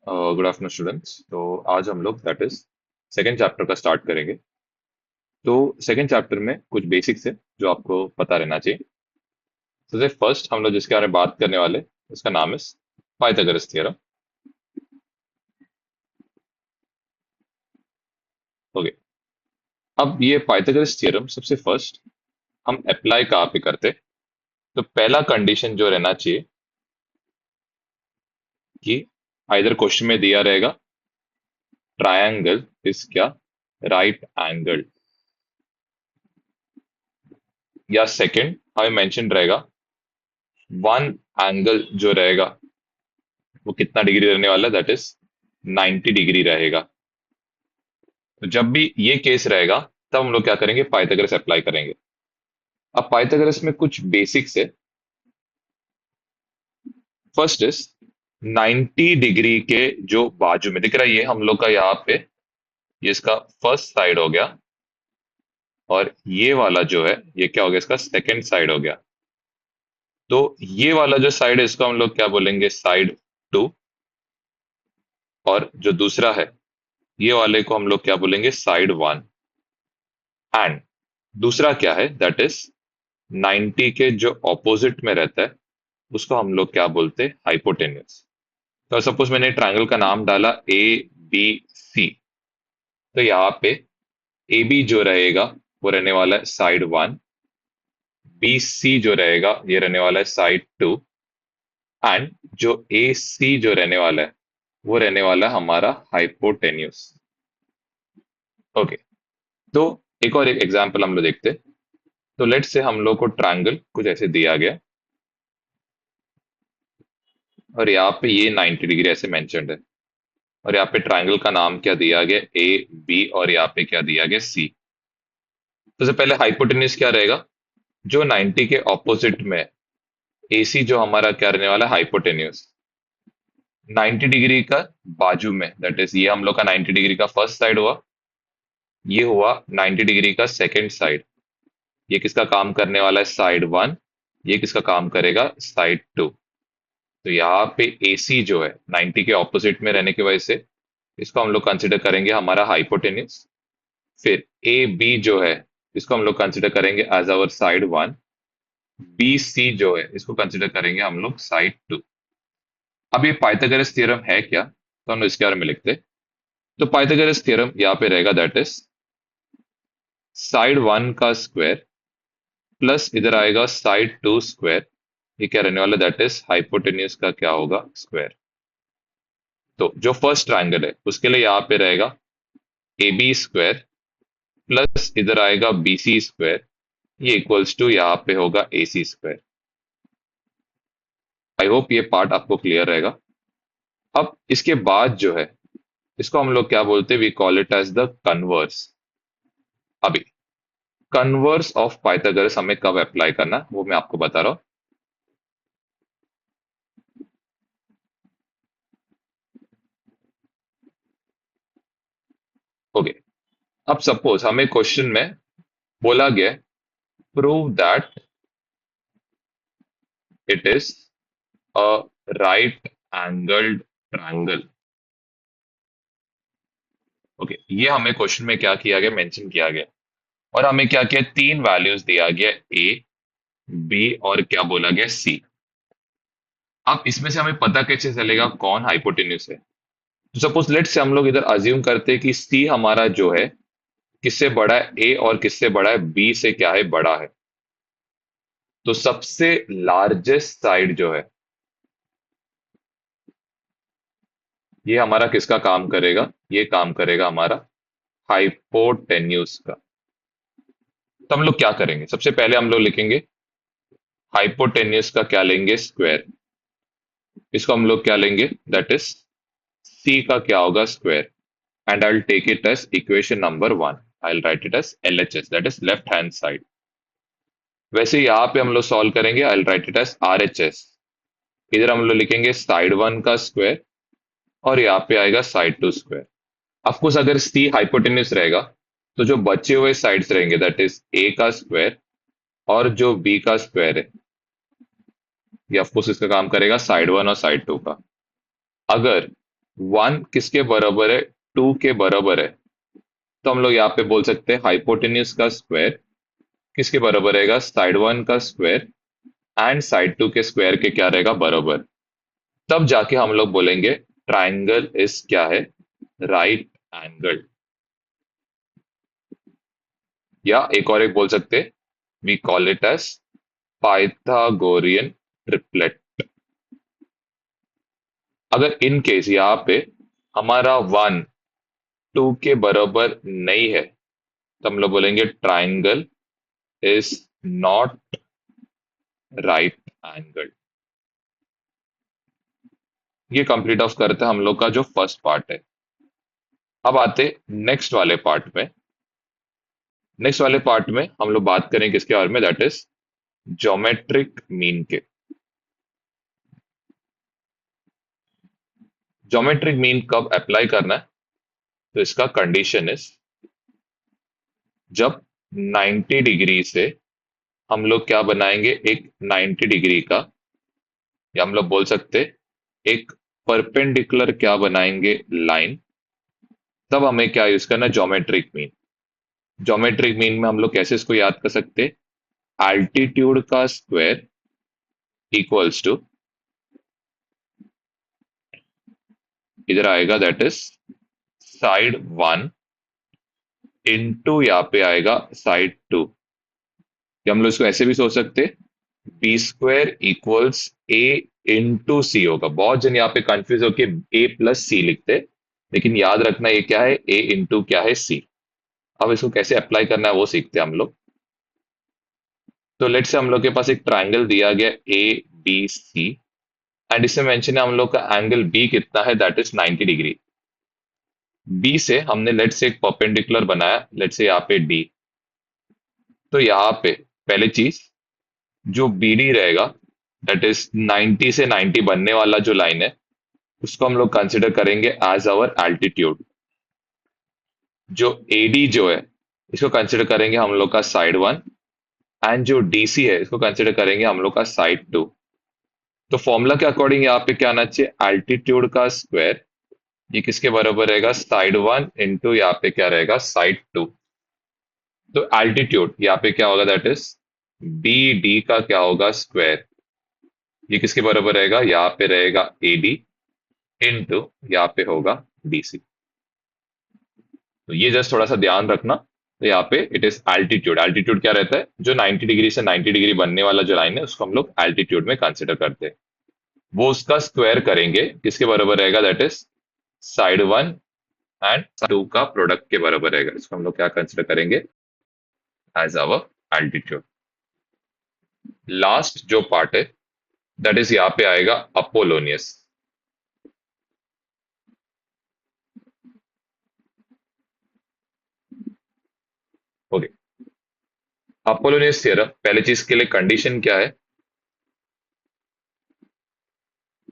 Good afternoon students. तो आज हम लोग दैट इज सेकेंड चैप्टर का स्टार्ट करेंगे। तो सेकेंड चैप्टर में कुछ बेसिक्स है जो आपको पता रहना चाहिए। सबसे फर्स्ट हम लोग जिसके बारे में बात करने वाले उसका नाम है पाइथागोरस थ्योरम। ओके, अब ये पाइथागोरस थ्योरम सबसे फर्स्ट हम अप्लाई कहाँ पे करते। तो पहला कंडीशन जो रहना चाहिए कि आइदर क्वेश्चन में दिया रहेगा ट्रायंगल इज क्या राइट एंगल, या सेकंड हमें मेंशन रहेगा वन एंगल जो रहेगा वो कितना डिग्री रहने वाला है, दैट इज 90 डिग्री रहेगा। तो जब भी ये केस रहेगा तब हम लोग क्या करेंगे, पाइथागोरस अप्लाई करेंगे। अब पाइथागोरस में कुछ बेसिक्स है। फर्स्ट इज 90 डिग्री के जो बाजू में दिख रहा है ये हम लोग का यहाँ पे, ये इसका फर्स्ट साइड हो गया, और ये वाला जो है ये क्या हो गया, इसका सेकंड साइड हो गया। तो ये वाला जो साइड है इसको हम लोग क्या बोलेंगे, साइड टू। और जो दूसरा है ये वाले को हम लोग क्या बोलेंगे, साइड वन। एंड दूसरा क्या है, दैट इज 90 के जो ऑपोजिट में रहता है उसको हम लोग क्या बोलते हैं, हाइपोटेन्यूस। तो सपोज मैंने ट्रायंगल का नाम डाला ए बी सी। तो यहाँ पे ए बी जो रहेगा वो रहने वाला है साइड वन, बी सी जो रहेगा ये रहने वाला है साइड टू, एंड जो ए सी जो रहने वाला है वो रहने वाला है हमारा हाइपोटेन्यूस। ओके, तो एक और एक एग्जांपल हम लोग देखते हैं। तो लेट्स से हम लोग को ट्रायंगल कुछ ऐसे दिया गया, और यहाँ पे ये 90 डिग्री ऐसे मेंशन्ड है, और यहाँ पे ट्रायंगल का नाम क्या दिया गया, ए बी, और यहाँ पे क्या दिया गया, सी। तो सबसे पहले हाइपोटेन्यूज क्या रहेगा, जो 90 के ऑपोजिट में एसी जो हमारा क्या रहने वाला है, हाइपोटेन्यूज। 90 डिग्री का बाजू में, दैट इज ये हम लोग का 90 डिग्री का फर्स्ट साइड हुआ, ये हुआ 90 डिग्री का सेकंड साइड। ये किसका काम करने वाला है, साइड वन। ये किसका काम करेगा, साइड टू। तो यहाँ पे एसी जो है 90 के ऑपोजिट में रहने की वजह से इसको हम लोग कंसिडर करेंगे हमारा हाइपोटेन्यूज। फिर ए बी जो है इसको हम लोग कंसिडर करेंगे as our side one. B C जो है इसको कंसिडर करेंगे हम लोग साइड टू। अब ये पाइथागोरस थ्योरम है क्या, तो हम लोग इसके बारे में लिखते हैं। तो पाइथागोरस थ्योरम यहाँ पे रहेगा, दैट इज साइड वन का स्क्वायर प्लस इधर आएगा साइड टू स्क्वायर। ये क्या रहने वाला, दैट इज हाइपोटेन्यूज का क्या होगा, स्क्वायर। तो जो फर्स्ट ट्रायंगल है उसके लिए यहाँ पे रहेगा ए बी स्क्वायर प्लस इधर आएगा बी सी स्क्वायर, ये इक्वल्स टू यहाँ पे होगा ए सी स्क्वायर। आई होप ये पार्ट आपको क्लियर रहेगा। अब इसके बाद जो है इसको हम लोग क्या बोलते हैं, we call it as the converse. अभी कन्वर्स ऑफ पाइथागोरस हमें कब अप्लाई करना है वो मैं आपको बता रहा हूँ। ओके, अब सपोज हमें क्वेश्चन में बोला गया prove that it is a right angled triangle. Okay, ये हमें क्वेश्चन में क्या किया गया, मेंशन किया गया। और हमें क्या किया, तीन वैल्यूज दिया गया, ए बी और क्या बोला गया, सी। अब इसमें से हमें पता कैसे चलेगा कौन हाइपोटेन्यूस है। तो सपोज लेट से हम लोग इधर अज्यूम करते हैं कि सी हमारा जो है किससे बड़ा है, ए, और किससे बड़ा है, बी से क्या है, बड़ा है। तो सबसे लार्जेस्ट साइड जो है ये हमारा किसका काम करेगा, ये काम करेगा हमारा हाइपोटेन्यूस का। तो हम लोग क्या करेंगे, सबसे पहले हम लोग लिखेंगे हाइपोटेन्यूस का क्या लेंगे, स्क्वायर। इसको हम लोग क्या लेंगे, दैट इज सी का क्या होगा, square. And I will take it as equation number one. I will write it as L H S, that is left hand side. वैसे यहाँ पे हम लोग सॉल्व करेंगे, I will write it as R H S. इधर हम लोग लिखेंगे साइड वन का स्क्वायर, और यहाँ पे आएगा साइड टू स्क्वायर। ऑफकोर्स अगर सी हाइपोटेन्यूस रहेगा तो जो बचे हुए साइड्स रहेंगे दैट इज ए का स्क्वायर और जो बी का स्क्वायर है, ये ऑफकोर्स इसका काम करेगा साइड वन और साइड टू का। अगर वन किसके बराबर है, टू के बराबर है। तो हम लोग यहाँ पे बोल सकते हैं हाइपोटेन्यूज का स्क्वायर किसके बराबर रहेगा, साइड वन का स्क्वायर एंड साइड टू के स्क्वायर के क्या रहेगा, बराबर। तब जाके हम लोग बोलेंगे ट्राइंगल इज क्या है, राइट एंगल। या एक और एक बोल सकते, we call it as Pythagorean triplet. अगर इन केस यहाँ पे हमारा वन टू के बराबर नहीं है तो हम लोग बोलेंगे triangle is not right angle. ये कंप्लीट ऑफ करते हैं हम लोग का जो फर्स्ट पार्ट है। अब आते नेक्स्ट वाले पार्ट में। नेक्स्ट वाले पार्ट में हम लोग बात करें किसके बारे में, दैट इज ज्योमेट्रिक मीन के। ज्योमेट्रिक मीन कब अप्लाई करना है, तो इसका कंडीशन इज जब 90 डिग्री से हम लोग क्या बनाएंगे, एक 90 डिग्री का, या हम लोग बोल सकते एक परपेंडिकुलर क्या बनाएंगे, लाइन। तब हमें क्या यूज करना, ज्योमेट्रिक मीन। ज्योमेट्रिक मीन में हम लोग कैसे इसको याद कर सकते, एल्टीट्यूड का स्क्वायर इक्वल्स टू, इधर आएगा that is side one into यहाँ पे आएगा साइड टू। या हम लोग इसको ऐसे भी सोच सकते, B square equals a into सी होगा। बहुत जन यहाँ पे कंफ्यूज होके ए प्लस सी लिखते, लेकिन याद रखना ये क्या है, ए इंटू क्या है, सी। अब इसको कैसे अप्लाई करना है वो सीखते हैं हम लोग। तो लेट से हम लोग के पास एक ट्राइंगल दिया गया ए बी सी, एंड इससे मेंशन है हम लोग का एंगल बी कितना है, दैट इज 90 डिग्री। बी से हमने लेट से एक परपेंडिकुलर बनाया, लेट से यहाँ पे डी। तो यहाँ पे पहली चीज जो बी डी रहेगा, दैट इज 90 से 90 बनने वाला जो लाइन है, उसको हम लोग कंसिडर करेंगे एज आवर एल्टीट्यूड। जो एडी जो है इसको कंसिडर करेंगे हम लोग का साइड वन, एंड जो डीसी है इसको कंसिडर करेंगे हम लोग का साइड टू। तो फॉर्मूला के अकॉर्डिंग यहाँ पे क्या आना चाहिए, एल्टीट्यूड का स्क्वायर ये किसके बराबर रहेगा, साइड वन इंटू यहाँ पे क्या रहेगा, साइड टू। तो एल्टीट्यूड यहाँ पे क्या होगा, दैट इज बी डी का क्या होगा, स्क्वायर। ये किसके बराबर रहेगा, यहाँ पे रहेगा एडी इंटू यहाँ पे होगा डीसी। तो ये जस्ट थोड़ा सा ध्यान रखना। तो यहाँ पे इट इज एल्टीट्यूड। एल्टीट्यूड क्या रहता है, जो 90 डिग्री से 90 डिग्री बनने वाला जो लाइन है उसको हम लोग एल्टीट्यूड में कंसिडर करते हैं। वो उसका स्क्वायर करेंगे किसके बराबर रहेगा, that is side one and two का प्रोडक्ट के बराबर रहेगा। इसको हम लोग क्या कंसिडर करेंगे, एज आवर एल्टीट्यूड। लास्ट जो पार्ट है दैट इज यहाँ पे आएगा अपोलोनियस। ओके, अपोलोनियस थ्योरम, पहले चीज के लिए कंडीशन क्या है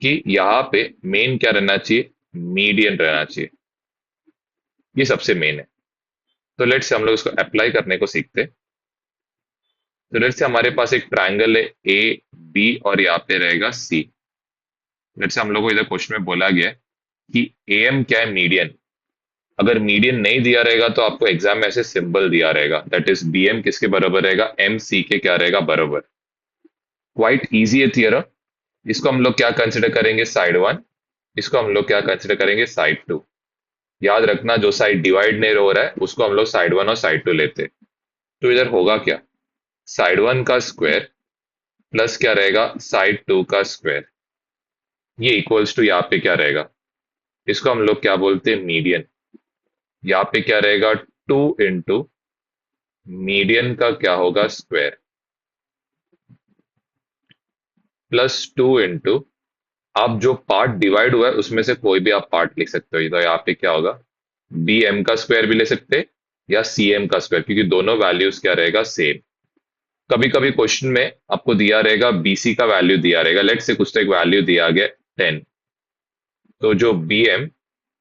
कि यहाँ पे मेन क्या रहना चाहिए, मीडियन रहना चाहिए। ये सबसे मेन है। तो लेट से हम लोग इसको अप्लाई करने को सीखते हैं। तो लेट से हमारे पास एक ट्रायंगल है ए बी और यहाँ पे रहेगा सी। लेट से हम लोग को इधर क्वेश्चन में बोला गया है कि ए एम क्या है, मीडियन। अगर मीडियन नहीं दिया रहेगा तो आपको एग्जाम में ऐसे सिंबल दिया रहेगा, दैट इज बी एम किसके बराबर रहेगा, एम सी के क्या रहेगा, बराबर। क्वाइट इजी है थियरम। इसको हम लोग क्या कंसिडर करेंगे, साइड वन। इसको हम लोग क्या कंसिडर करेंगे, साइड टू। याद रखना जो साइड डिवाइड नहीं हो रहा है उसको हम लोग साइड वन और साइड टू लेते हैं। तो इधर होगा क्या, साइड वन का स्क्वायर प्लस क्या रहेगा, साइड टू का स्क्वायर। ये इक्वल्स टू यहाँ पे क्या रहेगा, इसको हम लोग क्या बोलते हैं, मीडियन। यहाँ पे क्या रहेगा, टू इंटू मीडियन का क्या होगा, स्क्वायर, प्लस टू इंटू, आप जो पार्ट डिवाइड हुआ है उसमें से कोई भी आप पार्ट लिख सकते हो। तो यहाँ पे क्या होगा, बी एम का स्क्वायर भी ले सकते हैं या सी एम का स्क्वायर, क्योंकि दोनों वैल्यूज क्या रहेगा, सेम। कभी कभी क्वेश्चन में आपको दिया रहेगा बीसी का वैल्यू दिया रहेगा, लेट से कुछ तो एक वैल्यू दिया गया 10। तो जो बी एम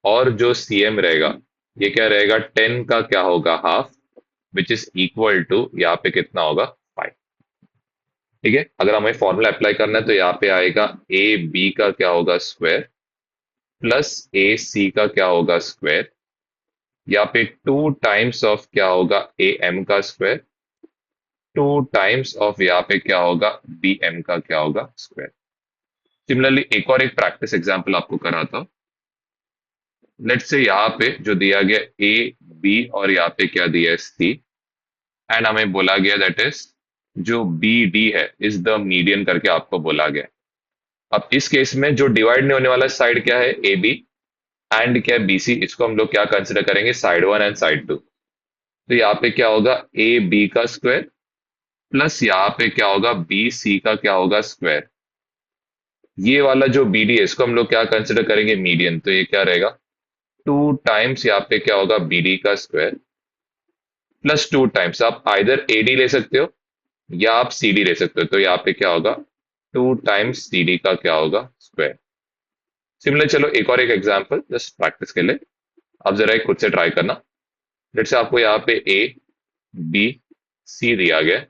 और जो सी एम रहेगा ये क्या रहेगा, 10 का क्या होगा, half, which is equal to यहाँ पे कितना होगा, 5। ठीक है, अगर हमें फॉर्मूला अप्लाई करना है तो यहाँ पे आएगा ए बी का क्या होगा, स्क्वायर प्लस ए सी का क्या होगा स्क्वायर, या पे 2 टाइम्स ऑफ क्या होगा ए एम का स्क्वायर, 2 टाइम्स ऑफ यहाँ पे क्या होगा बी एम का क्या होगा स्क्वायर। सिमिलरली एक और एक प्रैक्टिस एग्जांपल आपको कराता हूं। लेट्स से यहाँ पे जो दिया गया ए बी और यहाँ पे क्या दिया है सी, एंड हमें बोला गया दैट इज जो बी डी है इज द मीडियन करके आपको बोला गया। अब इस केस में जो डिवाइड नहीं होने वाला साइड क्या है ए बी, एंड क्या है बी सी, इसको हम लोग क्या कंसिडर करेंगे side one and side two. तो यहाँ पे क्या होगा ए बी का स्क्वायर प्लस यहाँ पे क्या होगा बी सी का क्या होगा स्क्वायर। ये वाला जो बी डी है इसको हम लोग क्या कंसिडर करेंगे मीडियन, तो ये क्या रहेगा 2 टाइम्स यहाँ पे क्या होगा बी डी का स्क्वायर प्लस 2 टाइम्स, आप आइदर ए डी ले सकते हो या आप सी डी ले सकते हो, तो यहाँ पे क्या होगा 2 टाइम्स सी डी का क्या होगा स्क्वायर। सिमिलर चलो एक और एक एग्जांपल जस्ट प्रैक्टिस के लिए, आप जरा एक खुद से ट्राई करना। लेट्स से आपको यहाँ पे ए बी सी दिया गया है,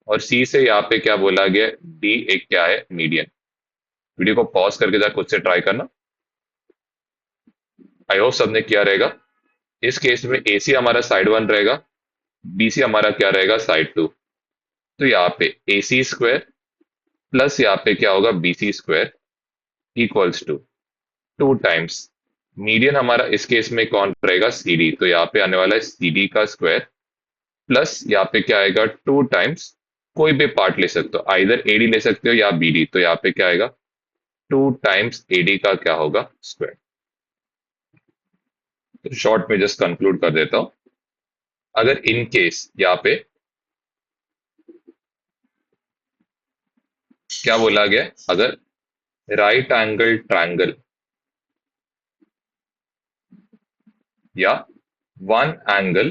और सी से यहाँ पे क्या बोला गया डी एक क्या है मीडियन। वीडियो को पॉज करके जरा खुद से ट्राई करना। आई होप सबने किया रहेगा। इस केस में ए सी हमारा साइड वन रहेगा, बी सी हमारा क्या रहेगा साइड टू। तो यहाँ पे ए सी स्क्वायर प्लस यहाँ पे क्या होगा B C square equals to 2 times median हमारा इस केस में कौन रहेगा सी डी, तो यहाँ पे आने वाला है सी डी का स्क्वायर प्लस यहाँ पे क्या आएगा 2 टाइम्स, कोई भी पार्ट ले सकते हो आइदर ए डी ले सकते हो या बी डी, तो यहाँ पे क्या आएगा 2 टाइम्स ए डी का क्या होगा स्क्वायर। तो शॉर्ट में जस्ट कंक्लूड कर देता हूं। अगर इन केस यहाँ पे क्या बोला गया, अगर राइट एंगल ट्रायंगल या वन एंगल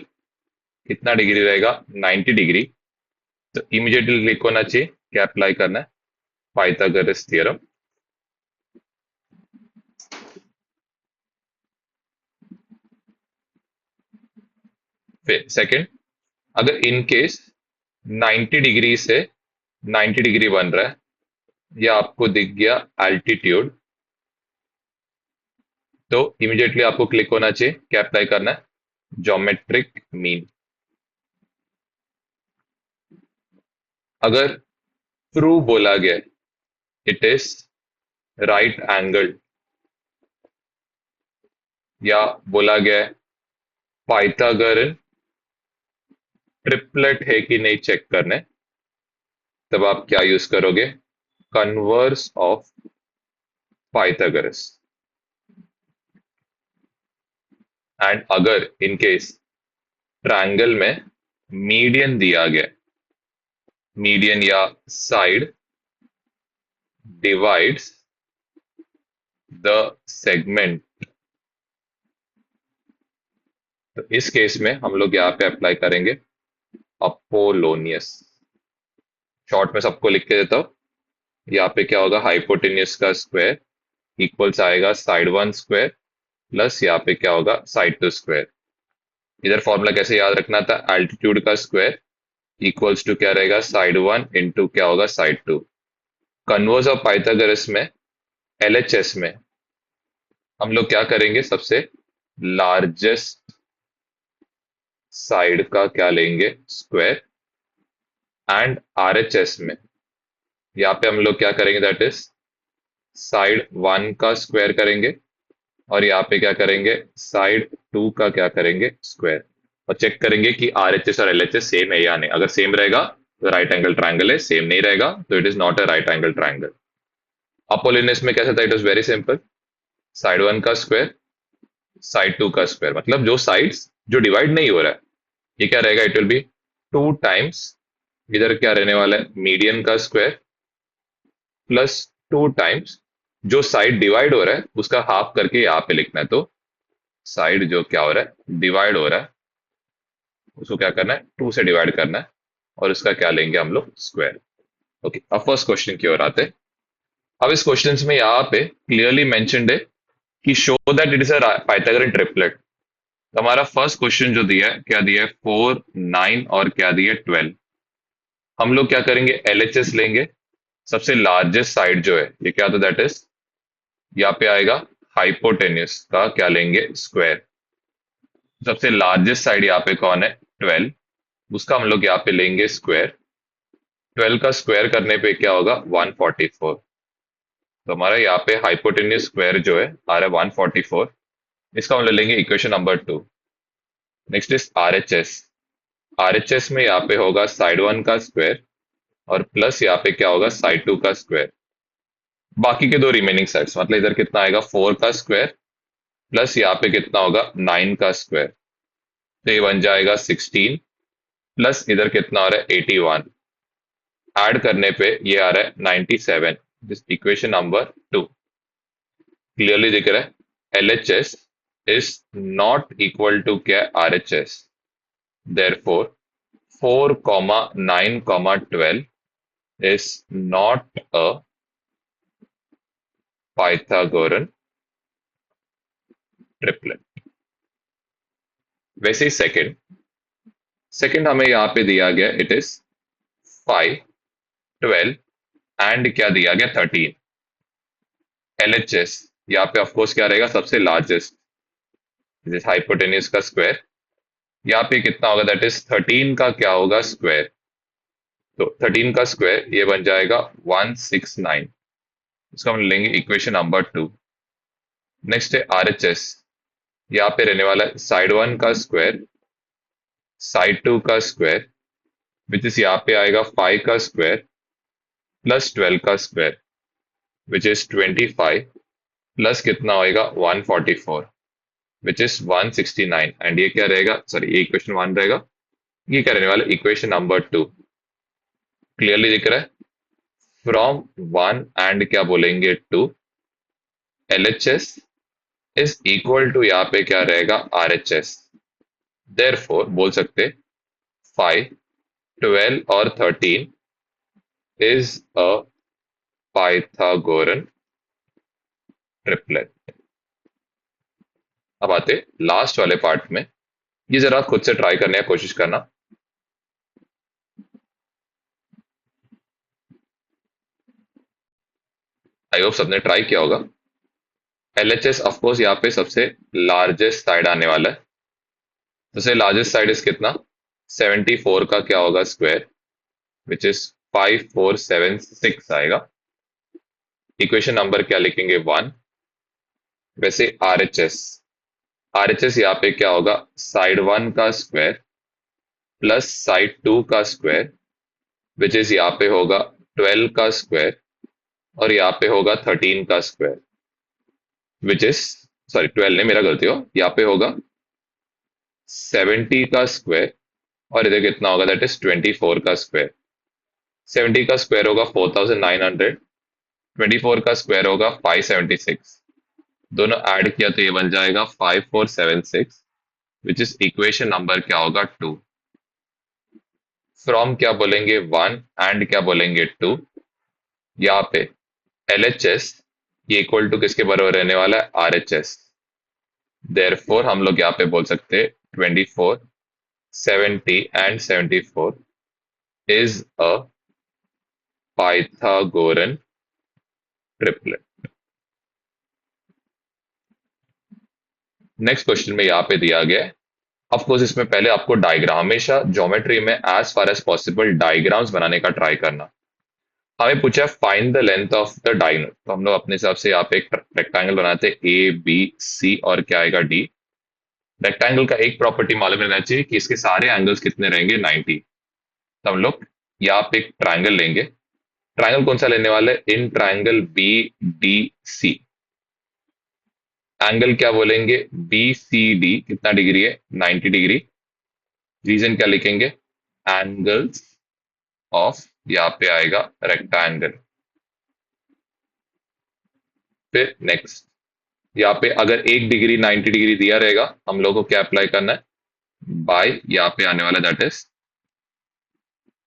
कितना डिग्री रहेगा 90 डिग्री, तो इमीडिएटली क्लिक होना चाहिए क्या अप्लाई करना है पाइथागोरस थ्योरम। फिर सेकंड, अगर इन केस 90 डिग्री से 90 डिग्री बन रहा है या आपको दिख गया एल्टीट्यूड, तो इमीडिएटली आपको क्लिक होना चाहिए क्या अप्लाई करना है ज्योमेट्रिक मीन। अगर ट्रू बोला गया इट इज राइट एंगल, या बोला गया है पाइथागोरन ट्रिपलेट है कि नहीं चेक करने, तब आप क्या यूज करोगे कन्वर्स ऑफ पाइथागोरस। एंड अगर इन केस ट्रायंगल में मीडियन दिया गया, मीडियन या साइड डिवाइड्स द सेगमेंट, तो इस केस में हम लोग यहाँ पे अप्लाई करेंगे अपोलोनियस। शॉर्ट में सबको लिख के देता हूं। यहाँ पे क्या होगा हाइपोटेन्यूस का स्क्वायर इक्वल्स आएगा साइड वन स्क्वायर प्लस यहाँ पे क्या होगा साइड टू स्क्वायर। इधर फॉर्मूला कैसे याद रखना था, एल्टीट्यूड का स्क्वायर इक्वल्स टू क्या रहेगा साइड वन इंटू क्या होगा side two. Converse of Pythagoras में एलएचएस में हम लोग क्या करेंगे सबसे लार्जेस्ट साइड का क्या लेंगे स्क्वायर, एंड आरएचएस में यहाँ पे हम लोग क्या करेंगे दैट इज साइड वन का स्क्वायर करेंगे, और यहाँ पे क्या करेंगे साइड टू का क्या करेंगे स्क्वायर, और चेक करेंगे कि आरएचएस और एलएचएस सेम है या नहीं। अगर सेम रहेगा तो राइट एंगल ट्रायंगल है, सेम नहीं रहेगा तो it is not a right angle triangle. Apollonius में कैसा था, it is very simple, side one का स्क्वायर साइड टू का स्क्वायर, मतलब जो साइड्स जो डिवाइड नहीं हो रहा है ये क्या रहेगा इट विल बी 2 टाइम्स, इधर क्या रहने वाला है मीडियन का स्क्वायर प्लस 2 टाइम्स जो साइड डिवाइड हो रहा है उसका हाफ करके यहाँ पे लिखना है। तो साइड जो क्या हो रहा है डिवाइड हो रहा है उसको क्या करना है 2 से डिवाइड करना है, और उसका क्या लेंगे हम लोग स्क्वायर। ओके, अब फर्स्ट क्वेश्चन की ओर आते हैं। अब इस क्वेश्चन में यहाँ पे क्लियरली मेंशन्ड है कि show that it is a Pythagorean triplet. तो हमारा फर्स्ट क्वेश्चन जो दिया है क्या दिया है 4 9 और क्या दिया है 12। हम लोग क्या करेंगे एलएचएस लेंगे, सबसे लार्जेस्ट साइड जो है ये क्या था दैट इज यहाँ पे आएगा हाइपोटेन्यूस का क्या लेंगे, स्क्वायर। सबसे लार्जेस्ट साइड यहाँ पे कौन है, 12, उसका हम लोग यहाँ पे लेंगे स्क्वायर। 12 का स्क्वायर करने पे क्या होगा, 144। तो हमारा यहाँ पे हाइपोटेन्यूस स्क्वायर जो है आ रहा है 144। इसका हम लोग लेंगे equation number 2। Next is RHS। RHS में यहाँ पे होगा साइड 1 का स्क्वायर और प्लस यहाँ पे क्या होगा, साइड 2 का स्क्वायर। बाकी के दो रिमेनिंग साइड्स मतलब इधर कितना आएगा, 4 का स्क्वायर प्लस यहाँ पे कितना होगा, 9 का स्क्वायर। तो ये बन जाएगा 16 प्लस इधर कितना आ रहा है, 81। ऐड करने पे ये आ रहा है 97। This equation number 2। क्लियरली दिख रहा है LHS is not equal to क्या, RHS। Therefore 4 9 12 is not a Pythagorean triplet। वैसे ही सेकंड सेकंड हमें यहाँ पे दिया गया, इट इज 5 12 एंड क्या दिया गया, 13। LHS यहाँ पे ऑफकोर्स क्या रहेगा, सबसे लार्जेस्ट, दिस हाइपोटेन्यूज का स्क्वायर। यहाँ पे कितना होगा, दैट इज 13 का क्या होगा, स्क्वायर। तो 13 का स्क्वायर ये बन जाएगा 169। इसको हम लेंगे इक्वेशन नंबर 2। नेक्स्ट है RHS। यहाँ पे रहने वाला है साइड 1 का स्क्वायर, साइड 2 का स्क्वायर, विच इज यहाँ पे आएगा 5 का स्क्वायर प्लस 12 का स्क्वायर, विच इज 25 प्लस कितना होएगा, 144, विच इज 169। एंड ये क्या रहेगा, सॉरी ये इक्वेशन 1 रहेगा, ये क्या रहने वाला, इक्वेशन नंबर 2। क्लियरली दिख रहा है, फ्रॉम 1 एंड क्या बोलेंगे 2, LHS इज इक्वल टू यहाँ पे क्या रहेगा, RHS। देयरफॉर बोल सकते 5 12 और 13 is a Pythagorean triplet। अब आते लास्ट वाले पार्ट में, ये जरा खुद से ट्राई करने की कोशिश करना। आई होप सबने ट्राई किया होगा। LHS ऑफकोर्स यहाँ पे सबसे लार्जेस्ट साइड आने वाला है। सबसे लार्जेस्ट साइड इज कितना, 74 का क्या होगा, स्क्वायर, विच इज 5476 आएगा। इक्वेशन नंबर क्या लिखेंगे, 1। वैसे RHS यहाँ पे क्या होगा, साइड 1 का स्क्वायर प्लस साइड 2 का स्क्वायर, विच इज यहाँ पे होगा 12 का स्क्वायर और यहाँ पे होगा 13 का स्क्वायर, विच इज, सॉरी 12 नहीं, मेरा गलती हो, यहाँ पे होगा 70 का स्क्वायर और इधर कितना होगा, दैट इज 24 का स्क्वायर। 70 का स्क्वायर होगा 4900, 24 का स्क्वायर होगा 576। दोनों ऐड किया तो ये बन जाएगा 5476, विच इज इक्वेशन नंबर क्या होगा, 2। फ्रॉम क्या बोलेंगे, 1 एंड क्या बोलेंगे 2। यहाँ पे LHS ये इक्वल टू किसके बराबर रहने वाला है, RHS। देयरफॉर हम लोग यहाँ पे बोल सकते हैं 24 70 and 74 is a Pythagorean triplet। Next question में यहाँ पे दिया गया है, ऑफकोर्स इसमें पहले आपको डायग्राम, हमेशा ज्योमेट्री में as far as possible diagrams बनाने का ट्राई करना। हमें पूछा है find the length of the diagonal, तो हम लोग अपने हिसाब से यहाँ पे एक रेक्टेंगल बनाते हैं ABC और क्या आएगा D। रेक्टेंगल का एक प्रॉपर्टी मालूम रहना चाहिए कि इसके सारे एंगल्स कितने रहेंगे, 90। तो हम लोग यहाँ पे एक ट्राइंगल लेंगे। ट्राइंगल कौन सा लेने वाले, इन ट्राइंगल BDC। एंगल क्या बोलेंगे, BCD कितना डिग्री है, 90 डिग्री। रीजन क्या लिखेंगे, एंगल्स ऑफ, यहाँ पे आएगा रेक्टेंगल। फिर नेक्स्ट यहाँ पे अगर 1 डिग्री 90 डिग्री दिया रहेगा, हम लोगों को क्या अप्लाई करना है, बाय यहाँ पे आने वाला, दैट इज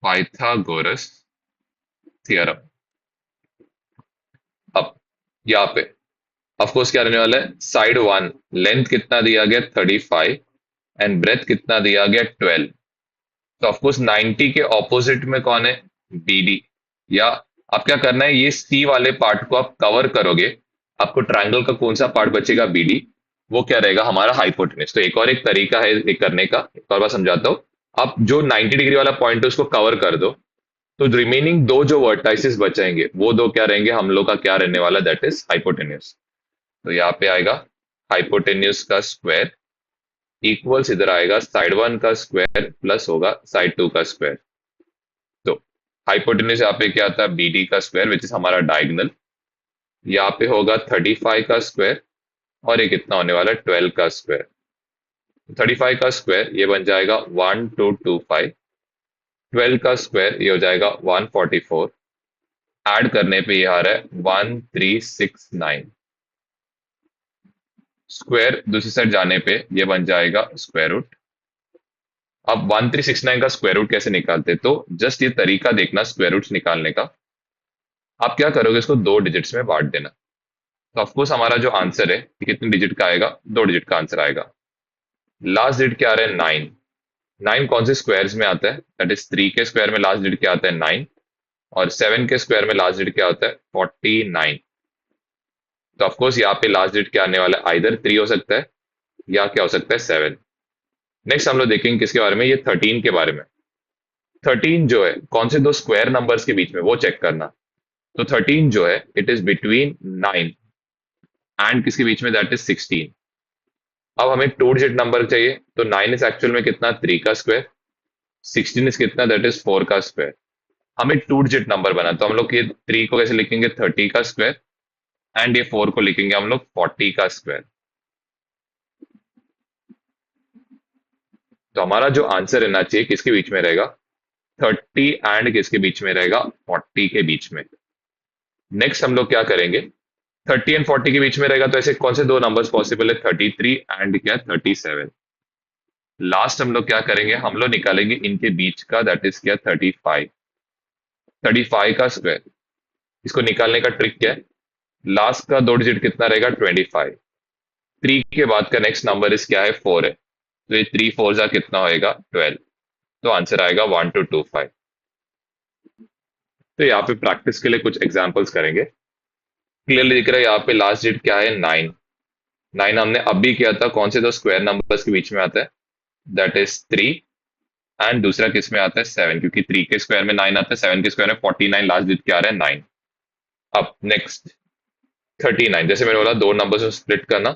पाइथागोरस थियरम। अब यहाँ पे ऑफकोर्स क्या रहने वाला है, साइड 1 लेंथ कितना दिया गया, 35 एंड ब्रेथ कितना दिया गया, 12। तो ऑफकोर्स 90 के ऑपोजिट में कौन है, BD। या आप क्या करना है, ये C वाले पार्ट को आप कवर करोगे, आपको ट्रायंगल का कौन सा पार्ट बचेगा, बीडी, वो क्या रहेगा, हमारा हाइपोटेन्यूज। तो एक और एक तरीका है ये करने का, एक और बार समझाता हूँ। आप जो 90 डिग्री वाला पॉइंट है उसको कवर कर दो, तो रिमेनिंग दो जो वर्टाइसिस बचेंगे वो दो क्या रहेंगे, हम लोग का क्या रहने वाला, दैट इज हाइपोटेन्यूज। तो यहाँ पे आएगा हाइपोटेन्यूज का स्क्वायर इक्वल्स, इधर आएगा साइड वन का स्क्वायर प्लस होगा साइड टू का स्क्वायर। तो हाइपोटेन्यूज यहाँ पे क्या आता है, बीडी का स्क्वायर विच इज हमारा डायगोनल। यहाँ पे होगा 35 का स्क्वायर, और ये कितना होने वाला है, 12 का स्क्वायर। 35 का स्क्वायर ये बन जाएगा 1225, 12 का स्क्वायर ये हो जाएगा 144, ऐड करने पे ये आ रहा है 1369, स्क्वायर दूसरी साइड जाने पे ये बन जाएगा स्क्वायर रूट। अब 1369 का स्क्वायर रूट कैसे निकालते, तो जस्ट ये तरीका देखना स्क्वायर रूट निकालने का। आप क्या करोगे, इसको दो डिजिट्स में बांट देना। तो ऑफकोर्स हमारा जो आंसर है ये कितने डिजिट का आएगा, दो डिजिट का आंसर आएगा। लास्ट डिजिट क्या आ रहा है, 9। 9 कौन से स्क्वायर्स में आता है, दैट इज 3 के स्क्वायर में लास्ट डिजिट क्या आता है, 9। और 7 के स्क्वायर में लास्ट डिजिट क्या होता है, 49। तो ऑफकोर्स यहाँ पे लास्ट डिजिट क्या आने वाला है, आइदर 3 हो सकता है या क्या हो सकता है, 7। नेक्स्ट हम लोग देखेंगे किसके बारे में, ये 13 के बारे में। 13 जो है कौन से दो स्क्वायर नंबर्स के बीच में, वो चेक करना। तो 13 जो है इट इज बिटवीन 9 एंड किसके बीच में, दैट इज 16। अब हमें टू डिजिट नंबर चाहिए, तो 9 इज एक्चुअल में कितना, 3 का स्क्वायर। 16 इज कितना, दैट इज 4 का स्क्वायर। हमें टू डिजिट नंबर बना, तो हम लोग ये 3 को कैसे लिखेंगे, 30 का स्क्वायर, एंड ये 4 को लिखेंगे हम लोग 40 का स्क्वायर। तो हमारा जो आंसर रहना चाहिए किसके बीच में रहेगा, 30 एंड किसके बीच में रहेगा, 40 के बीच में। नेक्स्ट हम लोग क्या करेंगे, 30 एंड 40 के बीच में रहेगा, तो ऐसे कौन से दो नंबर्स पॉसिबल है, 33 एंड क्या, 37। लास्ट हम लोग क्या करेंगे, हम लोग निकालेंगे इनके बीच का, दैट इज क्या, 35। 35 का स्क्वायर, इसको निकालने का ट्रिक क्या है, लास्ट का दो डिजिट कितना रहेगा, 25। 3 के बाद का नेक्स्ट नंबर इस क्या है, 4 है, तो ये 3 4 जा कितना होएगा, 12। तो आंसर आएगा 1225। तो यहाँ पे प्रैक्टिस के लिए कुछ एग्जांपल्स करेंगे। क्लियरली दिख रहा है यहाँ पे लास्ट डिजिट क्या है, 9। 9 हमने अभी किया था, कौन से दो स्क्वायर नंबर्स के बीच में आता है, दैट इज 3, एंड दूसरा किस में आता है, 7, क्योंकि 3 के स्क्वायर में 9 आता है, 7 के स्क्वायर में 49, लास्ट डिजिट क्या आ रहा है, 9। अब नेक्स्ट 39, जैसे मैंने बोला दो नंबर्स को स्प्लिट करना।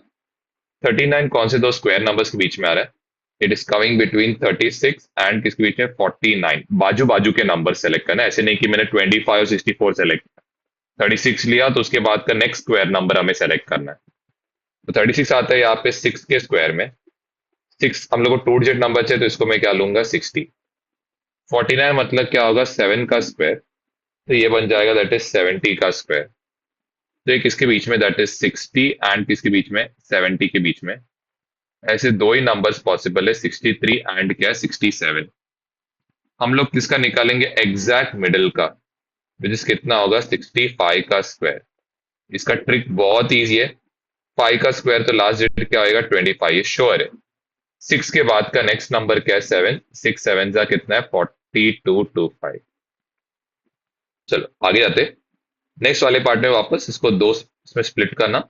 39 कौन से दो स्क्वायर नंबर्स के बीच में आ रहा है, it is coming between 36 and किसके बीच में, 49। बाजू बाजू के नंबर सेलेक्ट करना, ऐसे नहीं कि मैंने 25 और 64 सेलेक्ट, 36 लिया तो उसके बाद का नेक्स्ट स्क्वायर नंबर हमें सेलेक्ट करना है। तो 36 आता है यहाँ पे 6 के स्क्वायर में, 6 हम लोग को टू डिजिट नंबर चाहिए, तो इसको मैं क्या लूंगा, 60। 49 मतलब क्या होगा, 7 का स्क्वायर, तो ये बन जाएगा दैट इज 70 का स्क्वायर। तो ये किसके बीच में, दैट इज 60 एंड किसके बीच में, 70 के बीच में। ऐसे दो ही नंबर्स पॉसिबल है, 63 एंड क्या है, 67। हम लोग किसका निकालेंगे, एग्जैक्ट मिडिल का, विच इज कितना होगा, 65 का स्क्वायर। इसका ट्रिक बहुत ईजी है, 5 का स्क्वायर तो लास्ट डिजिट क्या होगा, 25, ये श्योर है। 6 के बाद का नेक्स्ट नंबर क्या है, 7, 6 7 जा कितना है, 4225। चलो आगे जाते, नेक्स्ट वाले पार्ट में वापस इसको दो इसमें स्प्लिट करना।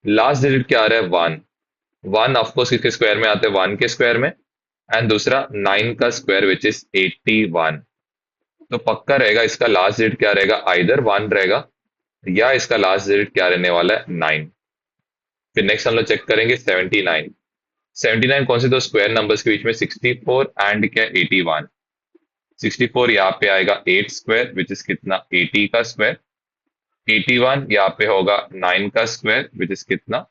लास्ट डिजिट क्या आ रहा है, 1। 1 ऑफकोर्स किसके स्क्वायर में आता है, 1 के स्क्वायर में, एंड दूसरा 9 का स्क्वायर विच इज 81। तो पक्का रहेगा इसका लास्ट डिजिट क्या रहेगा, आइदर 1 रहेगा या इसका लास्ट डिजिट क्या रहने वाला है, 9। फिर नेक्स्ट हम लोग चेक करेंगे 79। 79 कौन से दो स्क्वायर नंबर्स के बीच में, 64 एंड क्या, 81। 64 यहाँ पे आएगा 8 स्क्वायर विच इज कितना, 80 का स्क्वायर। 81 यहाँ पे होगा 9 का स्क्वायर विच इज कितना,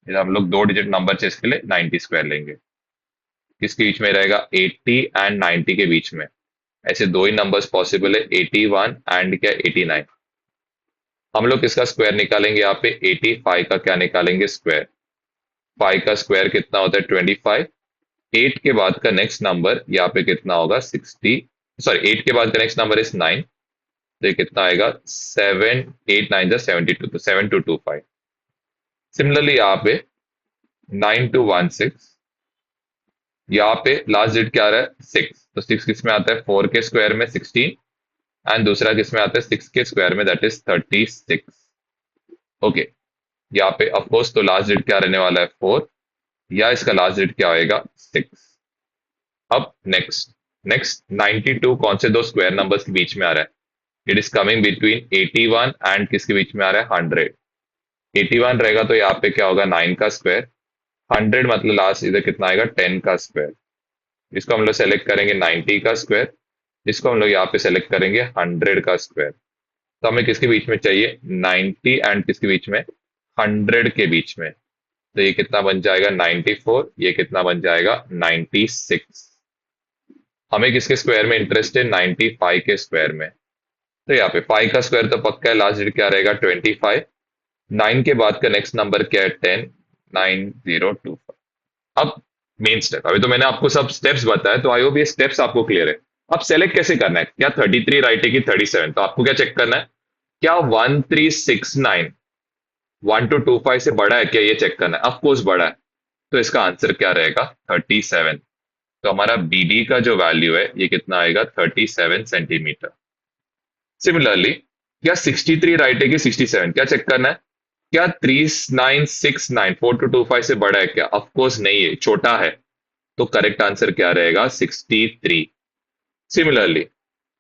ये हम लोग दो डिजिट नंबर चाहिए इसके लिए 90 स्क्वायर लेंगे। किसके बीच में रहेगा, 80 एंड 90 के बीच में। ऐसे दो ही नंबर्स पॉसिबल है, 81 एंड क्या, 89। हम लोग किसका स्क्वायर निकालेंगे, यहाँ पे 85 का क्या निकालेंगे, स्क्वायर। 5 का स्क्वायर कितना होता है, 25। 8 के बाद का नेक्स्ट नंबर यहाँ पे कितना होगा, 60, सॉरी 8 के बाद का नेक्स्ट नंबर इज 9, तो ये कितना आएगा, 7 8 9 जा 72, तो 7225। सिमिलरली यहाँ पे 9216, यहाँ पे लास्ट डिजिट क्या आ रहा है, 6, तो 6 किस में आता है, 4 के स्क्वायर में 16, एंड दूसरा किस में आता है, 6 के स्क्वायर में, दैट इज 36। ओके, यहाँ पे ऑफकोर्स तो लास्ट डिजिट क्या रहने वाला है 4, या इसका लास्ट डिजिट क्या होएगा 6। अब नेक्स्ट, नेक्स्ट 92 कौन से दो स्क्वायर नंबर्स के बीच में आ रहा है? It is coming between 81 and किसके बीच में आ रहा है? 100। 81 रहेगा तो यहाँ पे क्या होगा 9 का स्क्वायर, 100 मतलब लास्ट इधर कितना आएगा 10 का स्क्वायर। इसको हम लोग सेलेक्ट करेंगे 90 का स्क्वायर, इसको हम लोग यहाँ पे सेलेक्ट करेंगे 100 का स्क्वायर। तो हमें किसके बीच में चाहिए? 90 एंड किसके बीच में? 100 के बीच में। तो ये कितना बन जाएगा 94, ये कितना बन जाएगा 96। हमें किसके स्क्वायर में इंटरेस्ट है? 95 के स्क्वायर में। तो यहाँ पे 5 का स्क्वायर तो पक्का है, लास्ट डिजिट क्या रहेगा 25। 9 के बाद का नेक्स्ट नंबर क्या है? 10। 9025। अब मेन स्टेप, अभी तो मैंने आपको सब स्टेप्स बताया, तो आई होप ये स्टेप्स आपको क्लियर है। अब सेलेक्ट कैसे करना है? क्या 33 राइट है कि 37? तो आपको क्या चेक करना है? क्या 1369 1225 से बड़ा है क्या, ये चेक करना है। ऑफ कोर्स बड़ा है, तो इसका आंसर क्या रहेगा 37। तो हमारा BD का जो वैल्यू है ये कितना आएगा 37 सेंटीमीटर। सिमिलरली क्या 63 राइट है कि 67? क्या चेक करना है? क्या 3969 4225 से बड़ा है क्या? ऑफ कोर्स नहीं है, छोटा है। तो करेक्ट आंसर क्या रहेगा 63। सिमिलरली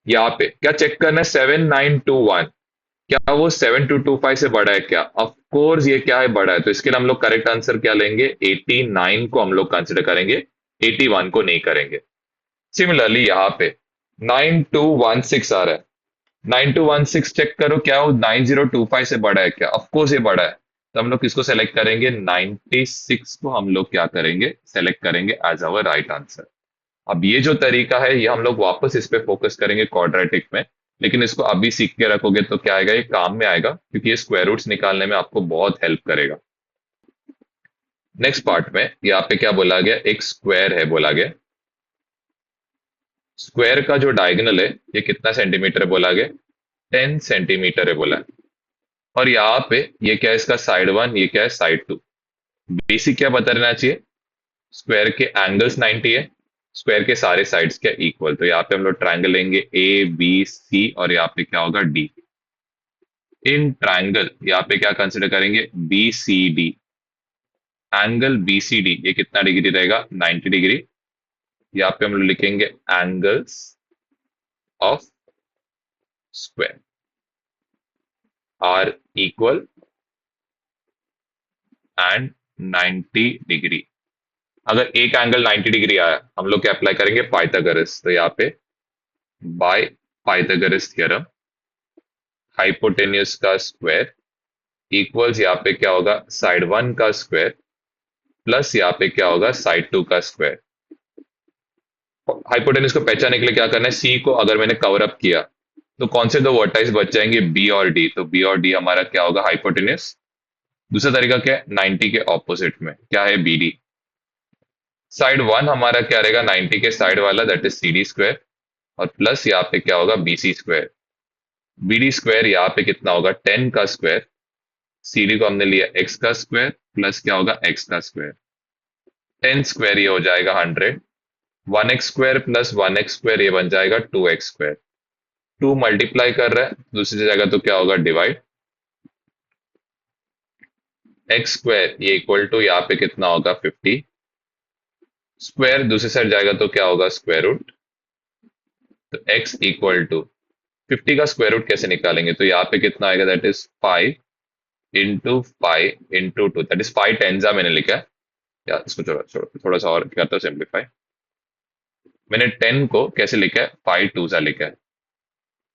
यहाँ पे क्या चेक करना है? 7921 क्या वो 7225 से बड़ा है क्या? ऑफ कोर्स ये क्या है, बड़ा है। तो इसके लिए हम लोग करेक्ट आंसर क्या लेंगे? 89 को हम लोग कंसिडर करेंगे, 81 को नहीं करेंगे। सिमिलरली यहाँ पे 9216 आ रहा है, 9216 चेक करो क्या वो 9025 से बड़ा है क्या? ऑफ कोर्स ये बड़ा है। तो हम लोग किसको सेलेक्ट करेंगे? 96 को हम लोग क्या करेंगे? सेलेक्ट करेंगे एज आवर राइट आंसर। अब ये जो तरीका है ये हम लोग वापस इस पे फोकस करेंगे क्वाड्रेटिक में, लेकिन इसको अभी सीख के रखोगे तो क्या आएगा, ये काम में आएगा, क्योंकि ये स्क्वायर रूट्स निकालने में आपको बहुत हेल्प करेगा। नेक्स्ट पार्ट में यहाँ पे क्या बोला गया? एक स्क्वायर है बोला गया। स्क्वायर का जो डायगोनल है ये कितना सेंटीमीटर है बोला गया? 10 सेंटीमीटर है बोला है। और यहाँ पे ये क्या है? इसका साइड 1, ये क्या है? साइड 2। बेसिक क्या बता रहना चाहिए? स्क्वायर के एंगल्स 90 है, स्क्वायर के सारे साइड्स क्या इक्वल। तो यहाँ पे हम लोग ट्रायंगल लेंगे ABC, और यहाँ पे क्या होगा D। इन ट्रायंगल यहाँ पे क्या कंसिडर करेंगे? BCD। एंगल BCD ये कितना डिग्री रहेगा? 90 डिग्री। यहाँ पे हम लोग लिखेंगे angles of square are equal and 90 degree. अगर एक एंगल 90 डिग्री आया, हम लोग क्या अप्लाई करेंगे? पाइथागोरस। तो यहाँ पे बाय पाइथागोरस थ्योरम हाइपोटेन्यूज का स्क्वायर इक्वल्स यहाँ पे क्या होगा? साइड 1 का स्क्वायर प्लस यहाँ पे क्या होगा? साइड 2 का स्क्वायर। हाइपोटेन्यूज को पहचानने के लिए क्या करना है? सी को अगर मैंने कवर अप किया तो कौन से दो वर्टाइस बच जाएंगे? बी और डी। तो बी और डी हमारा क्या होगा? हाइपोटेन्यूज। दूसरा तरीका क्या है? 90 के ऑपोजिट में क्या है? BD। साइड 1 हमारा क्या रहेगा? 90 के साइड वाला, दैट इज CD स्क्वायर, और प्लस यहाँ पे क्या होगा? BC square. BD स्क्वायर यहाँ पे कितना होगा? 10 का स्क्वायर। CD को हमने लिया x का स्क्वायर, प्लस क्या होगा? x का स्क्वायर। 10 स्क्वायर ये हो जाएगा 100। 1x square plus 1x square ये बन जाएगा 2x स्क्वायर। 2 मल्टीप्लाई कर रहा है दूसरी जगह तो क्या होगा? डिवाइड। x स्क्वायर ये इक्वल टू यहाँ पे कितना होगा? 50 स्क्वायर, दूसरी साइड जाएगा तो क्या होगा? Square root. तो x इक्वल टू 50 का स्क्वायर रूट कैसे निकालेंगे? तो यहाँ पे कितना आएगा? That is 5 into 5 into 2, that is 5 टेंजा मैंने लिखा है। या इसको छोड़ो छोड़ो, थोड़ा सा और करता हूँ सिंप्लीफाई। मैंने 10 को कैसे लिखा है? 5 टूजा लिखा है।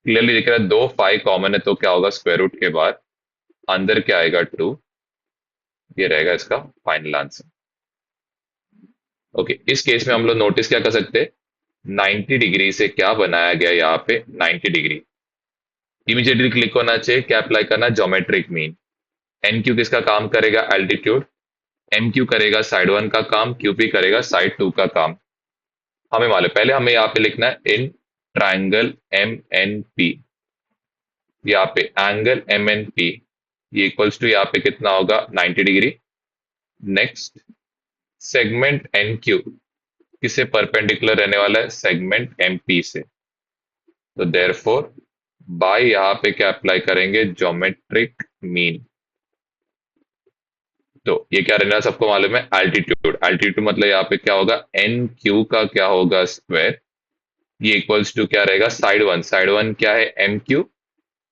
क्लियरली लिख रहा है, दो 5 कॉमन है तो क्या होगा? स्क्वायर रूट के बाद अंदर क्या आएगा? 2। ये रहेगा इसका फाइनल आंसर। ओके, इस केस में हम लोग नोटिस क्या कर सकते हैं? 90 डिग्री से क्या बनाया गया यहाँ पे? 90 डिग्री। इमीडिएटली क्लिक होना चाहिए, क्या अप्लाई करना? Geometric mean. NQ किसका काम करेगा? एल्टीट्यूड। MQ करेगा साइड 1 का काम, QP करेगा साइड 2 का काम। हमें मालूम, पहले हमें यहाँ पे लिखना है इन ट्राइंगल MNP। यहाँ पे एंगल MNP ये इक्वल्स टू यहाँ पे कितना होगा? 90 डिग्री। नेक्स्ट सेगमेंट NQ किससे परपेंडिकुलर रहने वाला है? सेगमेंट MP से। तो देयरफॉर बाय यहाँ पे क्या अप्लाई करेंगे? Geometric mean. तो ये क्या रहना सबको मालूम है, एल्टीट्यूड। एल्टीट्यूड मतलब यहाँ पे क्या होगा, एन क्यू का क्या होगा स्क्वायर, ये इक्वल्स टू क्या रहेगा, साइड वन। साइड वन क्या है, एम क्यू,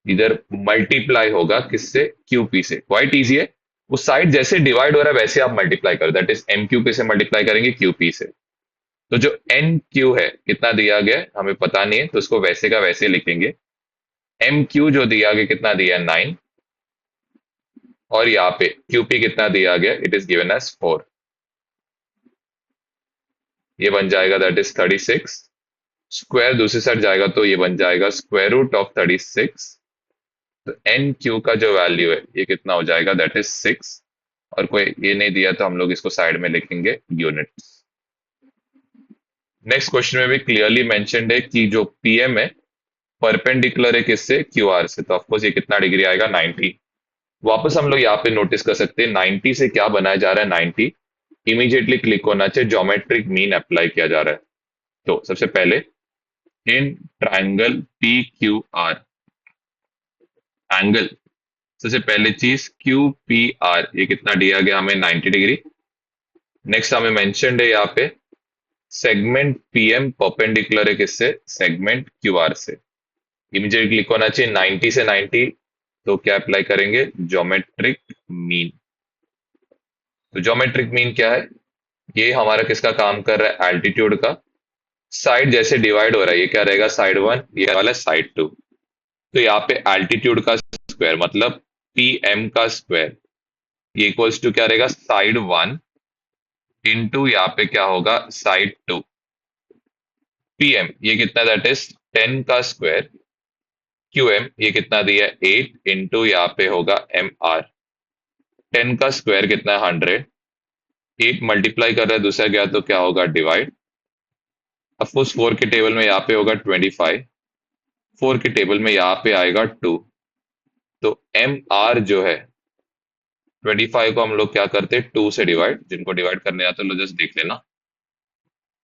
इधर मल्टीप्लाई होगा किससे, क्यू पी से। क्वाइट इजी है, वो साइड जैसे डिवाइड हो रहा है वैसे आप मल्टीप्लाई करो, that is M Q P से मल्टीप्लाई करेंगे क्यू पी से। तो जो एन क्यू है कितना दिया गया है, हमें पता नहीं है, तो उसको वैसे का वैसे लिखेंगे। एम क्यू जो दिया गया कितना दिया है, 9, और यहाँ पे क्यूपी कितना दिया गया, इट इज गिवन एज 4। ये बन जाएगा दैट इज 36। स्क्वायर दूसरी साइड जाएगा तो ये बन जाएगा स्क्वायर रूट ऑफ 36। तो एन क्यू का जो वैल्यू है ये कितना हो जाएगा, दैट इज 6। और कोई ये नहीं दिया तो हम लोग इसको साइड में लिखेंगे यूनिट्स। नेक्स्ट क्वेश्चन में भी क्लियरली मेंशन्ड है कि जो पीएम है परपेंडिकुलर है किससे, क्यू आर से। तो ऑफकोर्स ये कितना डिग्री आएगा, 90। वापस हम लोग यहाँ पे नोटिस कर सकते हैं 90 से क्या बनाया जा रहा है, 90 इमीडिएटली क्लिक होना चाहिए, ज्योमेट्रिक मीन अप्लाई किया जा रहा है। तो सबसे पहले in triangle P Q R, angle सबसे पहले चीज क्यू पी आर ये कितना दिया गया हमें, 90 डिग्री। नेक्स्ट हमें मेंशन्ड है यहाँ पे सेगमेंट पीएम परपेंडिकुलर है किससे, सेगमेंट क्यू आर से। इमीडिएट क्लिक होना चाहिए 90 से 90। तो क्या अप्लाई करेंगे, ज्योमेट्रिक मीन। तो ज्योमेट्रिक मीन क्या है, ये हमारा किसका काम कर रहा है, एल्टीट्यूड का। साइड जैसे डिवाइड हो रहा है, ये क्या रहेगा, साइड वन, ये वाला साइड टू। तो यहाँ पे एल्टीट्यूड का स्क्वायर मतलब पी एम का स्क्वायर, ये इक्वल्स टू क्या रहेगा, साइड वन इंटू यहाँ पे क्या होगा, साइड टू। पी एम ये कितना, दैट इज 10 का स्क्वायर। क्यू एम ये कितना दिया है, 8 इंटू यहाँ पे होगा एम आर। 10 का स्क्वायर कितना है, 100। 8 मल्टीप्लाई कर रहा है दूसरा गया तो क्या होगा, डिवाइड। अफकोर्स 4 के टेबल में यहाँ पे होगा 25, 4 के टेबल में यहाँ पे आएगा 2। तो एम आर जो है 25 को हम लोग क्या करते हैं, 2 से डिवाइड। जिनको डिवाइड करने आता है लो जस्ट देख लेना।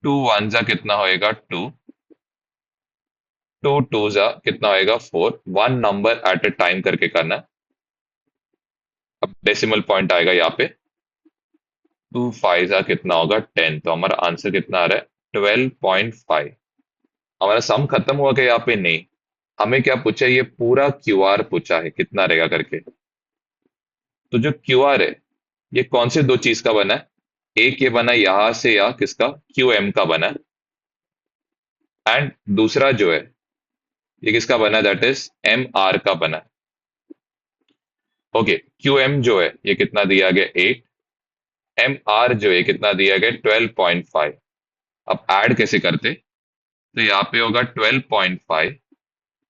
2 वन जा कितना होएगा, 2। 2 टू जा कितना होएगा, 4। One number at a time करके करना है। अब डेसिमल पॉइंट आएगा यहाँ पे, 2 फाइव जा कितना होगा, 10। तो हमारा आंसर कितना आ रहा है, 12.5। हमारा सम खत्म हुआ क्या, यहाँ पे नहीं। हमें क्या पूछा है, ये पूरा क्यू आर पूछा है कितना रहेगा करके। तो जो क्यू आर है ये कौन से दो चीज का बना है, एक ये बना है यहां से या किसका, क्यू एम का बना है, एंड दूसरा जो है ये किसका बना है, दैट इज एम आर का बना है। ओके, क्यू एम जो है ये कितना दिया गया, 8। एम आर जो है कितना दिया गया, 12.5। अब ऐड कैसे करते, तो यहाँ पे होगा 12.5।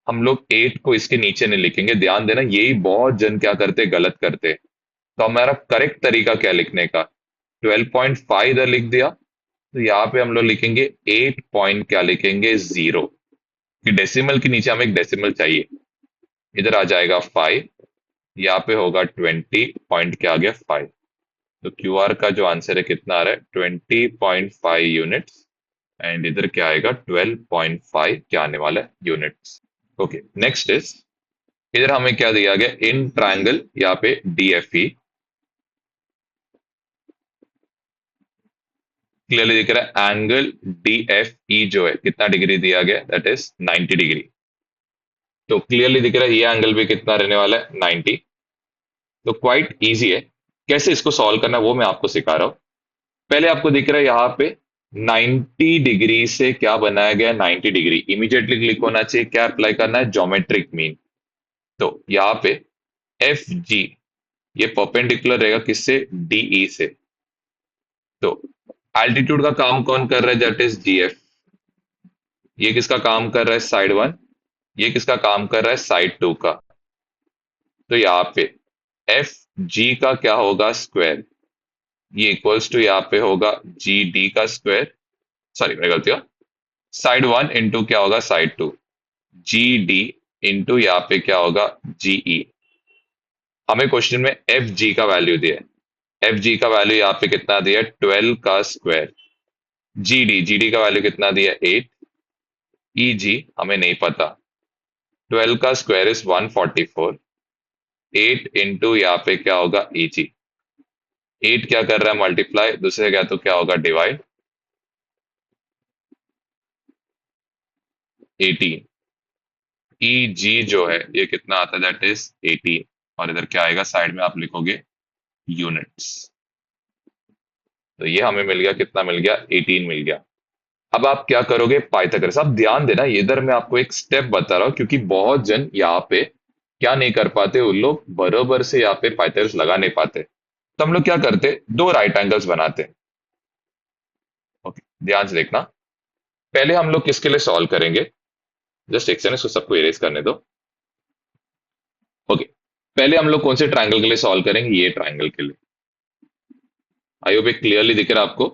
हम लोग 8 को इसके नीचे नहीं लिखेंगे, ध्यान देना यही बहुत जन क्या करते, गलत करते। तो हमारा करेक्ट तरीका क्या लिखने का, 12.5 इधर लिख दिया। तो यहाँ पे हम लोग लिखेंगे 8 पॉइंट क्या लिखेंगे, 0। कि डेसिमल के नीचे हमें एक डेसिमल चाहिए, इधर आ जाएगा 5। यहाँ पे होगा 20 पॉइंट क्या आ गया, 5। तो क्यू आर का जो आंसर है कितना आ रहा है, 20.5 यूनिट्स। एंड इधर क्या आएगा, 12.5 क्या आने वाला है, यूनिट्स। ओके, नेक्स्ट इज, इधर हमें क्या दिया गया, इन ट्रायंगल यहाँ पे डीएफई क्लियरली दिख रहा है। एंगल डीएफई जो है कितना डिग्री दिया गया, दैट इज 90 डिग्री। तो क्लियरली दिख रहा है ये एंगल भी कितना रहने वाला है, 90। तो क्वाइट इजी है, कैसे इसको सॉल्व करना है वो मैं आपको सिखा रहा हूं। पहले आपको दिख रहा है यहाँ पे 90 डिग्री से क्या बनाया गया, 90 डिग्री। इमीडिएटली क्लिक होना चाहिए, क्या अप्लाई करना है, ज्योमेट्रिक मीन। तो यहाँ पे एफ जी ये परपेंडिकुलर रहेगा किससे, डीई से। तो एल्टीट्यूड का काम कौन कर रहा है, दैट इज जीएफ। ये किसका काम कर रहा है, साइड वन। ये किसका काम कर रहा है, साइड टू का। तो यहाँ पे एफ जी का क्या होगा, स्क्वायर। ये इक्वल्स टू यहाँ पे होगा जी डी का स्क्वायर। सॉरी मेरी गलती हुआ, साइड वन इंटू क्या होगा, side two. G D into यहाँ पे क्या होगा, जीई। हमें क्वेश्चन में एफ जी का वैल्यू दिया है, एफ जी का वैल्यू यहाँ पे कितना दिया है, 12 का स्क्वायर। जी डी का वैल्यू कितना दिया है, 8। ई जी हमें नहीं पता, 12 का स्क्वायर इज 144। 8 इंटू यहाँ पे क्या होगा, ई जी। 8 क्या कर रहा है मल्टीप्लाई, दूसरे क्या तो क्या होगा डिवाइड 18। ई जी जो है ये कितना आता है, दैट इज 18। और इधर क्या आएगा साइड में आप लिखोगे यूनिट्स। तो ये हमें मिल गया, कितना मिल गया, 18 मिल गया। अब आप क्या करोगे पाइथागोरस, आप ध्यान देना ये इधर मैं आपको एक स्टेप बता रहा हूं, क्योंकि बहुत जन यहाँ पे क्या नहीं कर पाते, उन लोग बराबर से यहाँ पे पाइथागोरस लगा नहीं पाते। तो हम लोग क्या करते, दो राइट एंगल्स बनाते। ओके, ध्यान से देखना। पहले हम लोग किसके लिए सॉल्व करेंगे, जस्ट एक सेकंड इसको सबको इरेज करने दो। ओके, पहले हम लोग कौन से ट्रायंगल के लिए सॉल्व करेंगे, ये ट्रायंगल के लिए। आई होप क्लियरली दिख रहा है आपको।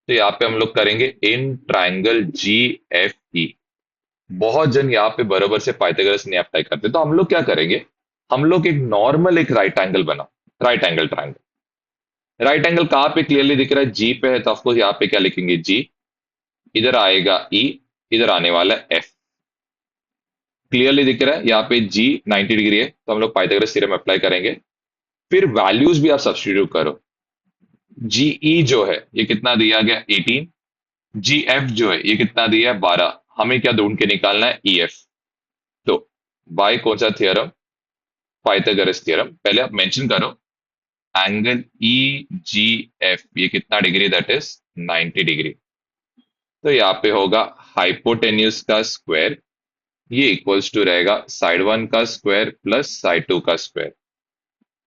तो यहाँ पे हम लोग करेंगे in triangle ji F E. बहुत जन यहाँ पे बराबर से पाइथागोरस नहीं अप्लाई करते, तो हम लोग क्या करेंगे, हम लोग एक नॉर्मल एक राइट एंगल बना, right angle triangle. Right angle कहाँ पे क्लियरली दिख रहा है, जी पे है, तो ऑफकोर्स यहाँ पे क्या लिखेंगे जी, इधर आएगा ई, इधर आने वाला है एफ। क्लियरली दिख रहा है यहाँ पे जी 90 डिग्री है, तो हम लोग पाइथागोरस थ्योरम अप्लाई करेंगे। फिर वैल्यूज भी आप सब्स्टिट्यूट करो। जी ई जो है ये कितना दिया गया 18, जी एफ जो है ये कितना दिया है 12। हमें क्या ढूंढ के निकालना है, ई एफ। तो बाय कौन सा थ्योरम, पाइथागोरस थ्योरम। पहले आप मेंशन करो एंगल ई जी एफ ये कितना डिग्री, दैट इज 90 डिग्री। तो यहाँ पे होगा हाइपोटेन्यूज का स्क्वायर, ये इक्वल्स टू रहेगा साइड वन का स्क्वायर प्लस साइड टू का स्क्वायर।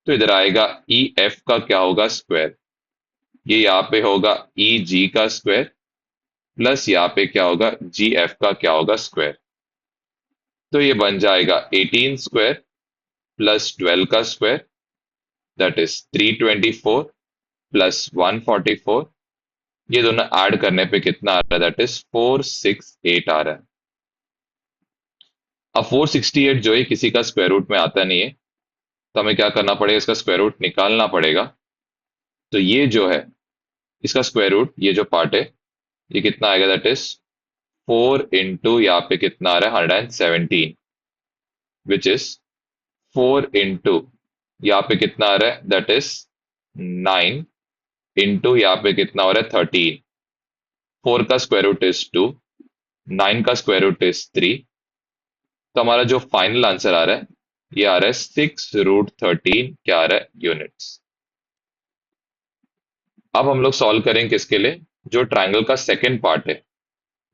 तो इधर आएगा ई एफ का क्या होगा स्क्वायर, ये यहाँ पे होगा ई जी का स्क्वायर प्लस यहाँ पे क्या होगा जी एफ का क्या होगा स्क्वायर। तो ये बन जाएगा 18 स्क्वायर प्लस 12 का स्क्वायर, दैट इज 324 प्लस 144। ये दोनों ऐड करने पे कितना आ रहा है, दैट इज 468 आ रहा है। अब 468 जो है किसी का स्क्वायर रूट में आता नहीं है, तो हमें क्या करना पड़ेगा, इसका स्क्वायर रूट निकालना पड़ेगा। तो ये जो है इसका स्क्वायर रूट, ये जो पार्ट है ये कितना आएगा, दैट इज 4 इंटू यहाँ पे कितना आ रहा है 117, विच इज 4 इंटू यहाँ पे कितना आ रहा है, दैट इज 9 इंटू यहाँ पे कितना हो रहा है 13। 4 का स्क्वायर रूट इज 2, 9 का स्क्वायर रूट इज 3। तो हमारा जो फाइनल आंसर आ रहा है ये आ रहा है 6√13 क्या आ रहा है यूनिट्स। अब हम लोग सॉल्व करेंगे किसके लिए, जो ट्रायंगल का सेकेंड पार्ट है,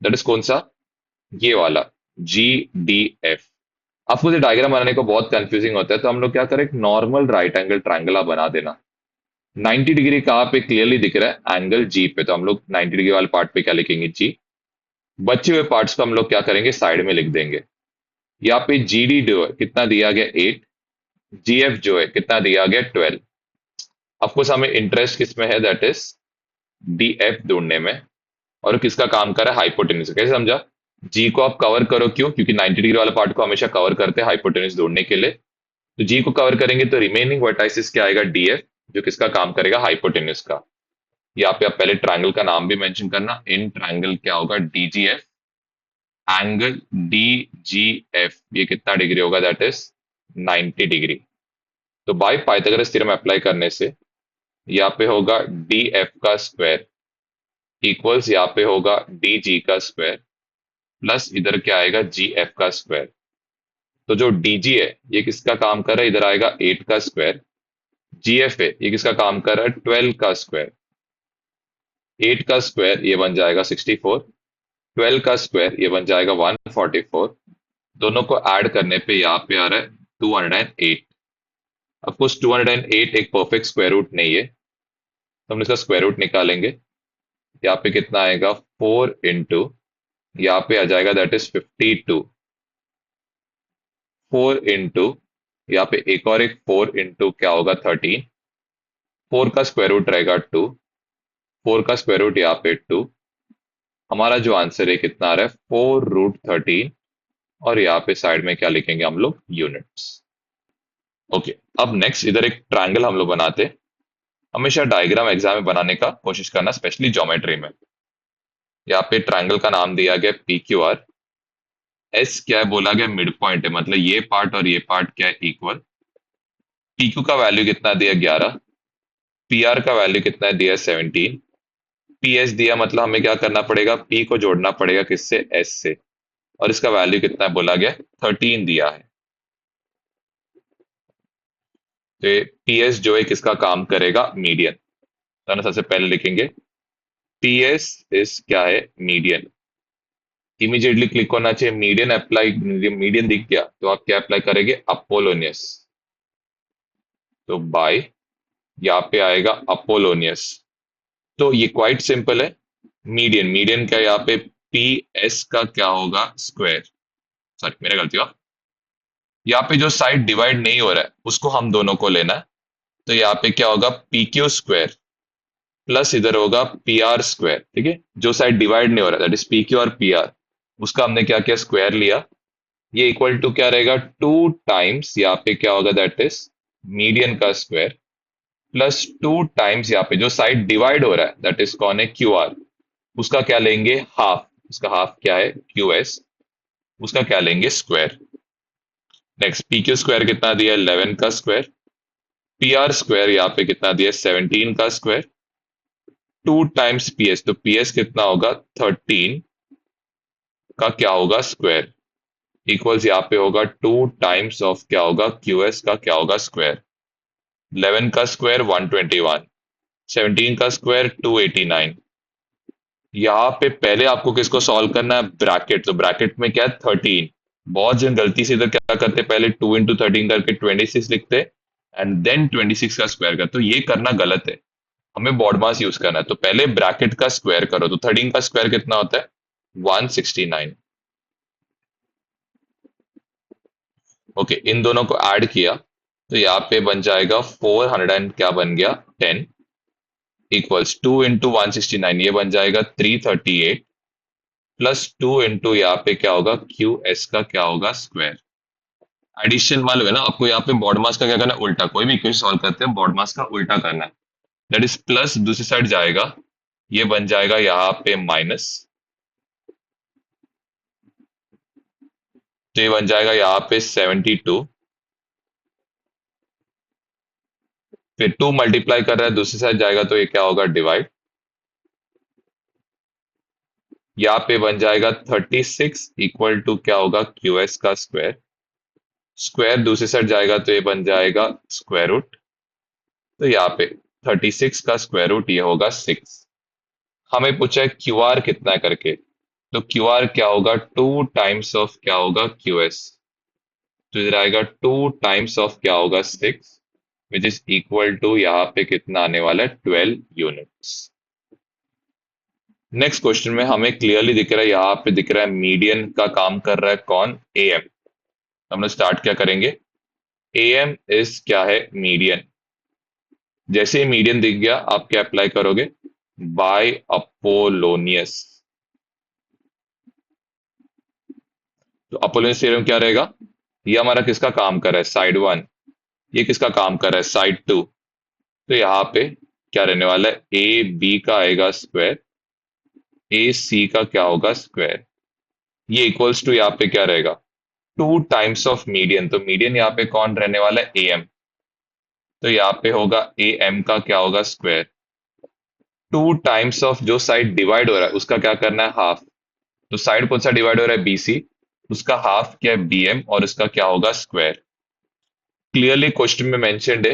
दैट इज कौन सा, ये वाला जी डी एफ। आपको ये डायग्राम बनाने को बहुत कंफ्यूजिंग होता है, तो हम लोग क्या करें, एक नॉर्मल राइट एंगल ट्रायंगल आप बना देना। 90 डिग्री कहाँ पे क्लियरली दिख रहा है, एंगल जी पे, तो हम लोग 90 डिग्री वाले पार्ट पे क्या लिखेंगे जी। बचे हुए पार्ट्स को हम लोग क्या करेंगे साइड में लिख देंगे। यहाँ पे जी डी जो है कितना दिया गया 8, जी एफ जो है कितना दिया गया 12। ऑफकोर्स हमें इंटरेस्ट किस में है, दैट इज डी एफ ढूंढने में। और किसका काम कर रहा है, हाइपोटेन्यूज। कैसे समझा, जी को आप कवर करो, क्यों, क्योंकि 90 डिग्री वाला पार्ट को हमेशा कवर करते हैं हाइपोटेन्यूज ढूंढने के लिए। तो जी को कवर करेंगे तो रिमेनिंग वर्टाइसिस क्या आएगा, डी एफ, जो किसका काम करेगा, हाइपोटेन्यूज का। यहाँ पे आप पहले ट्रायंगल का नाम भी मेंशन करना, इन ट्रायंगल क्या होगा डीजीएफ, एंगल डी जी एफ ये कितना डिग्री होगा, दैट इज 90 डिग्री। तो बाय पाइथागोरस थ्योरम अप्लाई करने से यहाँ पे होगा डी एफ का स्क्वायर इक्वल्स यहाँ पे होगा डी जी का स्क्वायर प्लस इधर क्या आएगा जी एफ का स्क्वायर। तो जो डी जी है ये किसका काम कर रहा है, इधर आएगा 8 का स्क्वायर। जी एफ है ये किसका काम कर रहा है, 12 का स्क्वायर। 8 का स्क्वायर ये बन जाएगा 64, 12 का स्क्वायर ये बन जाएगा 144। दोनों को ऐड करने पे यहाँ पे आ रहा है 208। ऑफकोर्स 208 एक परफेक्ट स्क्वायर रूट नहीं है, तो हम इसका स्क्वायर रूट निकालेंगे। यहाँ पे कितना आएगा 4 इंटू यहाँ पे आ जाएगा दैट इज 52, 4 इंटू यहाँ पे एक और एक 4 इंटू क्या होगा 13। 4 का स्क्वायर रूट रहेगा 2, 4 का स्क्वायर रूट यहाँ पे 2। हमारा जो आंसर है कितना आ रहा है 4√13। और यहाँ पे साइड में क्या लिखेंगे हम लोग, यूनिट्स। ओके, अब नेक्स्ट इधर एक ट्रायंगल हम लोग बनाते हैं। हमेशा डायग्राम एग्जाम में बनाने का कोशिश करना, स्पेशली ज्योमेट्री में। यहाँ पे ट्रायंगल का नाम दिया गया पी क्यू आर। एस क्या है, बोला गया मिड पॉइंट है, मतलब ये पार्ट और ये पार्ट क्या है इक्वल। पी क्यू का वैल्यू कितना दिया 11, पी आर का वैल्यू कितना है दिया है 17। पी एस दिया मतलब हमें क्या करना पड़ेगा, पी को जोड़ना पड़ेगा किससे, एस से। और इसका वैल्यू कितना है बोला गया, 13 दिया है। तो पी एस जो है किसका काम करेगा, मीडियन। तो ना सबसे पहले लिखेंगे पी एस इज क्या है, मीडियन। इमीडिएटली क्लिक होना चाहिए, मीडियन अप्लाई, मीडियन दिख गया तो आप क्या अप्लाई करेंगे, अपोलोनियस। तो बाय, यहाँ पे आएगा अपोलोनियस। तो ये क्वाइट सिंपल है। मीडियन, मीडियन का यहाँ पे पी एस का क्या होगा, स्क्वायर। सॉरी मेरा गलती हुआ, यहाँ पे जो साइड डिवाइड नहीं हो रहा है उसको हम दोनों को लेना है। तो यहाँ पे क्या होगा, पी क्यू स्क्वायर प्लस इधर होगा पी आर स्क्वायर। ठीक है, जो साइड डिवाइड नहीं हो रहा दैट इज पी क्यू और पी आर, उसका हमने क्या किया, स्क्वायर लिया। ये इक्वल टू क्या रहेगा, 2 टाइम्स यहाँ पे क्या होगा, दैट इज मीडियन का स्क्वायर प्लस 2 टाइम्स यहाँ पे जो साइड डिवाइड हो रहा है दैट इज कौन है, क्यू आर, उसका क्या लेंगे, हाफ। उसका हाफ क्या है, क्यू एस, उसका क्या लेंगे, square. Next P Q square कितना दिया है, 11 का स्क्वायर। पी आर स्क्वायर यहाँ पे कितना दिया है, 17 का स्क्वायर। 2 टाइम्स पी एस, तो पी एस कितना होगा, 13 का क्या होगा, स्क्वायर। इक्वल्स यहाँ पे होगा 2 टाइम्स ऑफ क्या होगा, क्यू एस का क्या होगा, स्क्वायर। 11 का स्क्वायर 121, 17 का स्क्वायर 289। यहाँ पे पहले आपको किसको सॉल्व करना है, ब्रैकेट। तो ब्रैकेट में क्या है, 13। बहुत जन गलती से इधर क्या करते, पहले 2 इंटू 13 करके 26 लिखते एंड देन 26 का स्क्वायर कर, तो ये करना गलत है। हमें बॉड मास यूज करना है। तो पहले ब्रैकेट का स्क्वायर करो, तो 13 का स्क्वायर कितना होता है, 169। ओके, इन दोनों को ऐड किया तो यहाँ पे बन जाएगा 400 क्या बन गया, 10 इक्वल्स 2 इंटू 169, ये बन जाएगा 338 प्लस 2 इंटू यहाँ पे क्या होगा, क्यू एस का क्या होगा, स्क्वायर। एडिशन मालूम है ना आपको, यहाँ पे बॉड मास का क्या करना है, उल्टा। कोई भी इक्वेशन सॉल्व करते हैं बॉड मास का उल्टा करना है। दैट इज प्लस, दूसरी साइड जाएगा, ये बन जाएगा यहाँ पे माइनस। तो ये बन जाएगा यहाँ पे 72। फिर 2 मल्टीप्लाई कर रहा है, दूसरी साइड जाएगा तो ये क्या होगा, डिवाइड। यहाँ पे बन जाएगा 36 इक्वल टू क्या होगा, क्यू एस का स्क्वायर। स्क्वायर दूसरी साइड जाएगा तो ये बन जाएगा स्क्वायर रूट। तो यहाँ पे 36 का स्क्वायर रूट ये होगा 6। हमें पूछा है क्यू आर कितना है करके, तो क्यू आर क्या होगा, 2 टाइम्स ऑफ क्या होगा, क्यू एस। तो इधर आएगा 2 टाइम्स ऑफ क्या होगा, 6, विच इज इक्वल टू यहाँ पे कितना आने वाला है, 12 यूनिट्स। नेक्स्ट क्वेश्चन में हमें क्लियरली दिख रहा है, यहाँ पे दिख रहा है मीडियन का काम कर रहा है कौन, ए एम। हम लोग स्टार्ट क्या करेंगे, ए एम इज क्या है, मीडियन। जैसे ही मीडियन दिख गया आप क्या अप्लाई करोगे, बाय अपोलोनियस। तो अपोलोनियस थ्योरम क्या रहेगा, ये हमारा किसका काम कर रहा है, साइड वन। ये किसका काम कर रहा है, साइड टू। तो यहाँ पे क्या रहने वाला है, ए बी का आएगा स्क्वायर, ए सी का क्या होगा, स्क्वायर। ये इक्वल्स टू यहाँ पे क्या रहेगा, 2 टाइम्स ऑफ मीडियन। तो मीडियन यहाँ पे कौन रहने वाला है, ए एम। तो यहाँ पे होगा ए एम का क्या होगा, स्क्वायर। 2 टाइम्स ऑफ जो साइड डिवाइड हो रहा है उसका क्या करना है, हाफ। तो साइड कौन सा डिवाइड हो रहा है, बीसी, उसका हाफ क्या है, बीएम, और उसका क्या होगा, स्क्वायर। क्लियरली क्वेश्चन में मेंशन्ड है,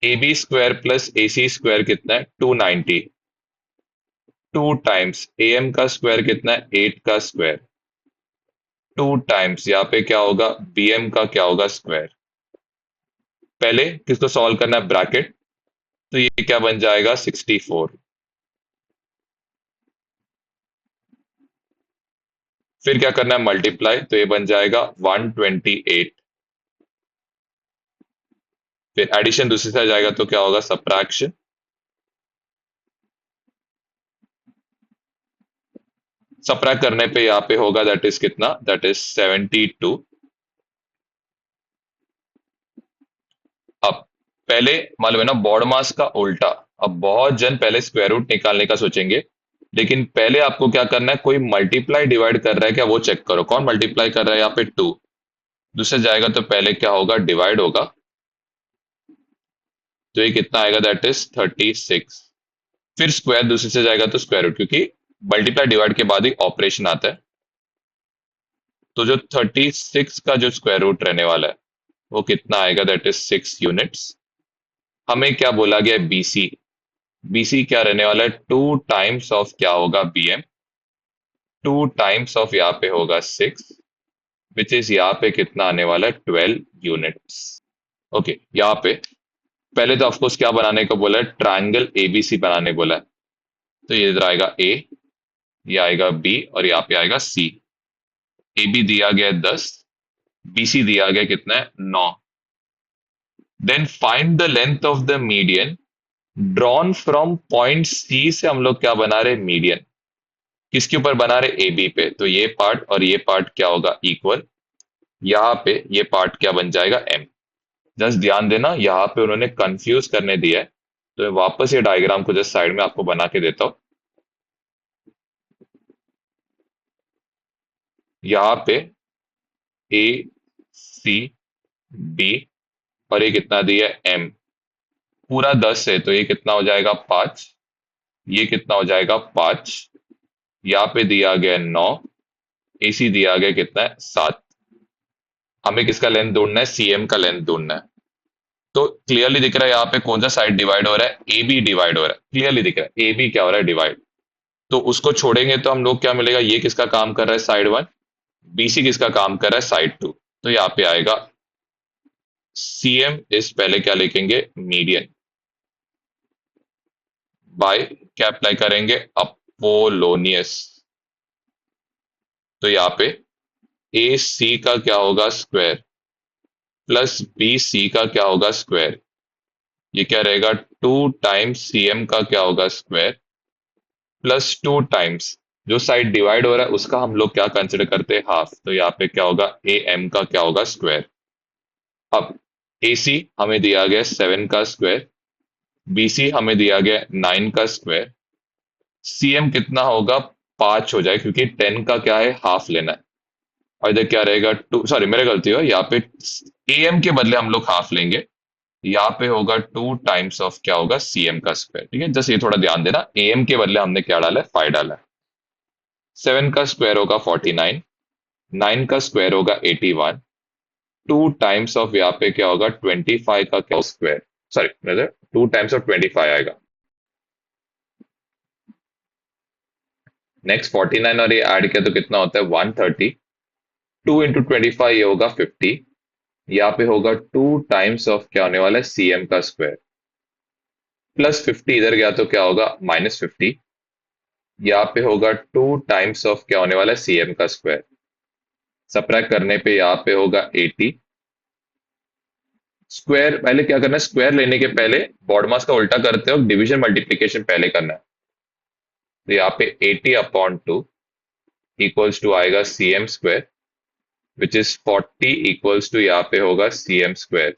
A B square plus A C square कितना है, 290। 2 टाइम्स ए एम का स्क्वायर कितना है, 8 का स्क्वायर। 2 टाइम्स यहाँ पे क्या होगा, बी एम का क्या होगा, स्क्वायर। पहले किसको सॉल्व करना है, ब्रैकेट। तो ये क्या बन जाएगा, 64। फिर क्या करना है, मल्टीप्लाई, तो ये बन जाएगा 128। फिर एडिशन दूसरी साइड जाएगा तो क्या होगा, सब्ट्रैक्शन। सब्ट्रैक्ट करने पे यहाँ पे होगा दैट इज कितना, दैट इज 72। अब पहले मालूम है ना, बॉड मास का उल्टा। अब बहुत जन पहले स्क्वायर रूट निकालने का सोचेंगे, लेकिन पहले आपको क्या करना है, कोई मल्टीप्लाई डिवाइड कर रहा है क्या, वो चेक करो। कौन मल्टीप्लाई कर रहा है, यहाँ पे 2। दूसरे जाएगा तो पहले क्या होगा, डिवाइड होगा। तो ये कितना आएगा, दैट इज 36। फिर स्क्वायर दूसरे से जाएगा तो स्क्वायर रूट, क्योंकि मल्टीप्लाई डिवाइड के बाद ही ऑपरेशन आता है। तो जो 36 का जो स्क्वायर रूट रहने वाला है वो कितना आएगा, दैट इज 6 यूनिट्स। हमें क्या बोला गया, बीसी। बीसी क्या रहने वाला है, 2 टाइम्स ऑफ क्या होगा, बीएम। 2 टाइम्स ऑफ यहाँ पे होगा 6, विच इज यहाँ पे कितना आने वाला है, 12 यूनिट्स। ओके, यहाँ पे पहले तो ऑफकोर्स क्या बनाने को बोला है, ट्रायंगल एबीसी बनाने बोला है। तो ये इधर आएगा ए, ये आएगा बी, और यहाँ पे आएगा सी। ए बी दिया गया है 10, बीसी दिया गया कितना है, 9। Then find the length of the median drawn from point C से। हम लोग क्या बना रहे, मीडियन किसके ऊपर बना रहे, ए बी पे। तो ये पार्ट और ये पार्ट क्या होगा, इक्वल। यहाँ पे ये पार्ट क्या बन जाएगा, एम। जस्ट ध्यान देना, यहाँ पे उन्होंने कंफ्यूज करने दिया है, तो मैं वापस ये डायग्राम को जस्ट साइड में आपको बना के देता हूं। यहाँ पे ए सी बी, और ये कितना दिया है, एम। पूरा 10 है तो ये कितना हो जाएगा, 5। ये कितना हो जाएगा, 5। यहाँ पे दिया गया है 9। एसी दिया गया कितना है, 7। हमें किसका लेंथ ढूंढना है, सीएम का लेंथ ढूंढना है। तो क्लियरली दिख रहा है यहाँ पे कौन सा साइड डिवाइड हो रहा है, ए बी डिवाइड हो रहा है। क्लियरली दिख रहा है ए बी क्या हो रहा है, डिवाइड। तो उसको छोड़ेंगे तो हम लोग क्या मिलेगा, ये किसका काम कर रहा है, साइड 1। बीसी किसका काम कर रहा है, साइड 2। तो यहाँ पे आएगा सीएम इस, पहले क्या लिखेंगे, मीडियन, बाय क्या अप्लाई करेंगे, अपोलोनियस। तो यहाँ पे ए सी का क्या होगा, स्क्वायर, प्लस बी सी का क्या होगा, स्क्वायर। ये क्या रहेगा, 2 टाइम्स सीएम का क्या होगा, स्क्वायर, प्लस 2 टाइम्स जो साइड डिवाइड हो रहा है उसका हम लोग क्या कंसिडर करते हैं, हाफ। तो यहाँ पे क्या होगा, ए एम का क्या होगा, स्क्वायर। अब ए सी हमें दिया गया 7 का स्क्वायर, बी सी हमें दिया गया 9 का स्क्वायर, सी एम कितना होगा, 5 हो जाए, क्योंकि 10 का क्या है, हाफ लेना है। और इधर क्या रहेगा, 2, सॉरी मेरा गलती हो, यहाँ पे ए एम के बदले हम लोग हाफ लेंगे। यहाँ पे होगा 2 टाइम्स ऑफ क्या होगा, सीएम का स्क्वायर। ठीक है, जस्ट ये थोड़ा ध्यान देना, एम के बदले हमने क्या डाला है, 5 डाला है। 7 का स्क्वायर होगा 49, 9 का स्क्वायर होगा 81, 2 टाइम्स ऑफ यहाँ पे क्या होगा, 25 का क्या square, sorry brother, 2 times of 25 आएगा। नेक्स्ट 49 और ये ऐड किया तो कितना होता है, 130। 2 इंटू 25 ये होगा 50। यहाँ पे होगा 2 टाइम्स ऑफ क्या होने वाला है, सीएम का स्क्वायर, प्लस 50 इधर गया तो क्या होगा, -50। यहाँ पे होगा 2 टाइम्स ऑफ क्या होने वाला है, सीएम का स्क्वायर। सब्ट्रैक्ट करने पे यहाँ पे होगा 80। स्क्वायर पहले क्या करना है, स्क्वायर लेने के पहले बॉडमास का उल्टा करते हो, डिवीजन मल्टीप्लीकेशन पहले करना है। तो यहाँ पे 80/2 इक्वल्स टू आएगा CM square, which is 40 equals to यहाँ पे होगा सीएम स्क्वायर।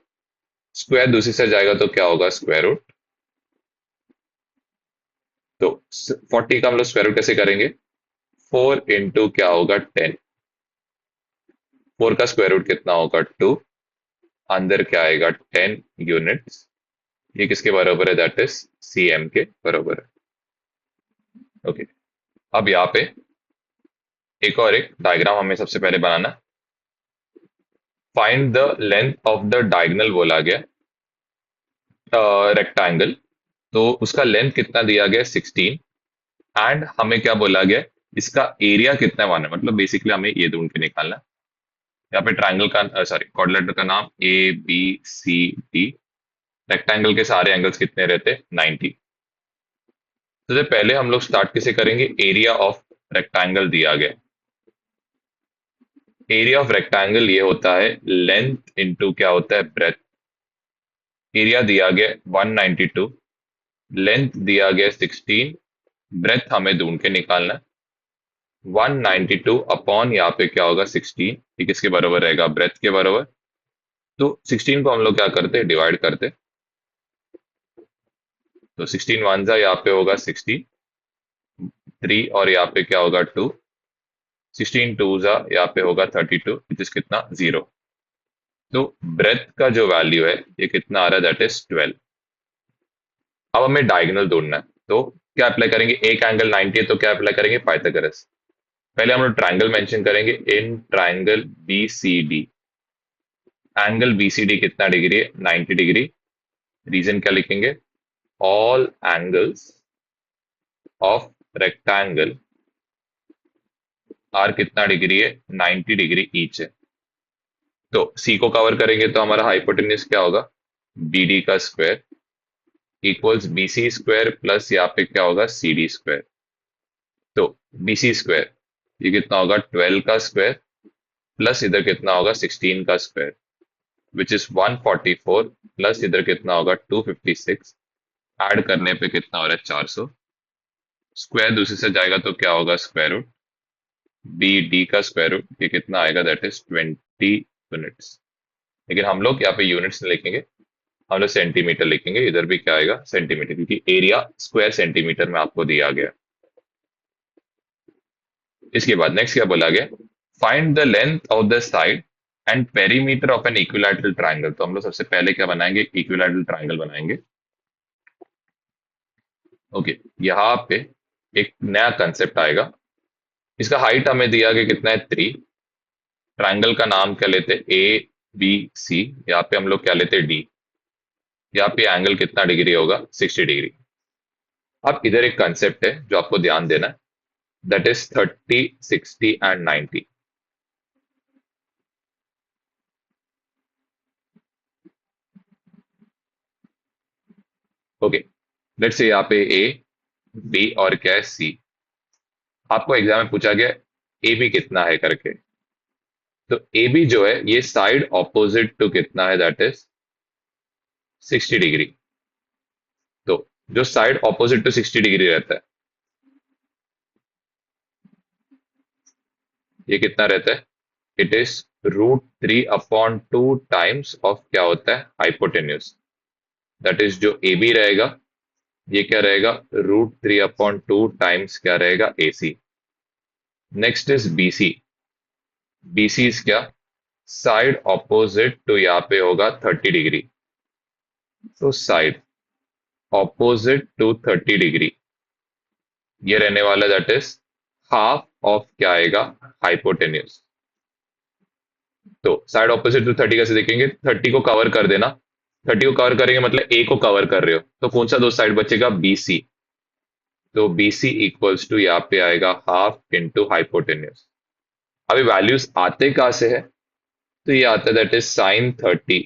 स्क्वायर दूसरी से जाएगा तो क्या होगा, स्क्वायर रूट। तो 40 का हम लोग स्क्वायर रूट कैसे करेंगे, 4 इंटू क्या होगा, 10। 4 का स्क्वायर रूट कितना होगा, 2। अंदर क्या आएगा, 10 यूनिट्स। ये किसके बराबर है, दैट इज सीएम के बराबर है। ओके, अब यहाँ पे एक डायग्राम हमें सबसे पहले बनाना। Find the length of the diagonal बोला गया रेक्टेंगल। तो उसका लेंथ कितना दिया गया, 16। एंड हमें क्या बोला गया, इसका एरिया कितना माना, मतलब बेसिकली हमें ये ढूंढ के निकालना है। यहाँ पे ट्रायंगल का सॉरी क्वाड्रिलेटरल का नाम A B C D. Rectangle के सारे एंगल्स कितने रहते, 90। तो सबसे पहले हम लोग स्टार्ट किसे करेंगे, एरिया ऑफ रेक्टेंगल दिया गया। एरिया ऑफ रेक्टेंगल ये होता है लेंथ इनटू क्या होता है, ब्रेथ। एरिया दिया गया 192, लेंथ दिया गया 16, ब्रेथ हमें ढूंढ के निकालना है। 192 अपॉन यहाँ पे क्या होगा, 16। ये किसके बराबर रहेगा, ब्रेथ के बराबर। तो 16 को हम लोग क्या करते हैं, डिवाइड करते हैं। तो 16 वन जा यहाँ पे होगा 60, 3 और यहाँ पे क्या होगा 2। 16 टू जा यहाँ पे होगा 32, विच इज कितना, 0। तो ब्रेथ का जो वैल्यू है ये कितना आ रहा है, दैट इज 12। अब हमें डायगोनल ढूंढना है, तो क्या अप्लाई करेंगे? एक एंगल 90 है तो क्या अप्लाई करेंगे? पाइथागोरस। पहले हम लोग ट्राइंगल मेंशन करेंगे, in triangle B C D, angle B C D कितना डिग्री है? 90 डिग्री। रीजन क्या लिखेंगे? All angles of rectangle are कितना डिग्री है? 90 डिग्री ईच है। तो सी को कवर करेंगे तो हमारा हाइपोटेन्यूज क्या होगा? बी डी का square equals B C square plus यहाँ पे क्या होगा? C D square. तो बी सी स्क्वायर ये कितना होगा? 12 का स्क्वायर प्लस इधर कितना होगा? 16 का स्क्वायर, विच इज 144 प्लस इधर कितना होगा? 256। ऐड करने पे कितना हो रहा है? 400। स्क्वायर दूसरे से जाएगा तो क्या होगा? Square root. बी डी का स्क्वायर रूट ये कितना आएगा? That is 20 units. लेकिन हम लोग यहाँ पे यूनिट्स नहीं लिखेंगे, हम लोग सेंटीमीटर लिखेंगे। इधर भी क्या आएगा? सेंटीमीटर, क्योंकि एरिया स्क्वायर सेंटीमीटर में आपको दिया गया। इसके बाद नेक्स्ट क्या बोला गया? Find the length of the side and perimeter of an equilateral triangle. तो हम लोग सबसे पहले क्या बनाएंगे? इक्विलैटरल ट्राइंगल बनाएंगे। ओके, यहाँ पे एक नया कंसेप्ट आएगा। इसका हाइट हमें दिया गया कितना है? 3। ट्राइंगल का नाम क्या लेते हैं? A B C. यहाँ पे हम लोग क्या लेते हैं? डी। यहाँ पे एंगल कितना डिग्री होगा? 60 डिग्री। अब इधर एक कंसेप्ट है जो आपको ध्यान देना है, that is 30, 60 and 90। Okay, let's say यहाँ पे ए बी और क्या है? सी। आपको एग्जाम में पूछा गया ए बी कितना है करके। तो ए बी जो है ये साइड ऑपोजिट टू कितना है? That is 60 degree. तो जो साइड ऑपोजिट टू 60 डिग्री रहता है ये कितना रहता है? इट इज √3/2 टाइम्स ऑफ क्या होता है? हाइपोटेन्यूज। दैट इज जो ए बी रहेगा ये क्या रहेगा? √3/2 टाइम्स क्या रहेगा? A C. Next is B C. B C is क्या? साइड ऑपोजिट टू यहाँ पे होगा 30 डिग्री। तो साइड ऑपोजिट टू 30 डिग्री ये रहने वाला, दैट इज हाफ ऑफ क्या आएगा? हाइपोटेन्यूज। तो साइड ऑपोजिट टू 30 कैसे देखेंगे? 30 को कवर कर देना। 30 को कवर करेंगे मतलब ए को कवर कर रहे हो, तो कौन सा दो साइड बचेगा? B C. तो बी सी इक्वल्स टू यहाँ पे आएगा हाफ इंटू हाइपोटेन्यूज। अभी वैल्यूज आते कहां से है? तो ये आता है that is sin 30,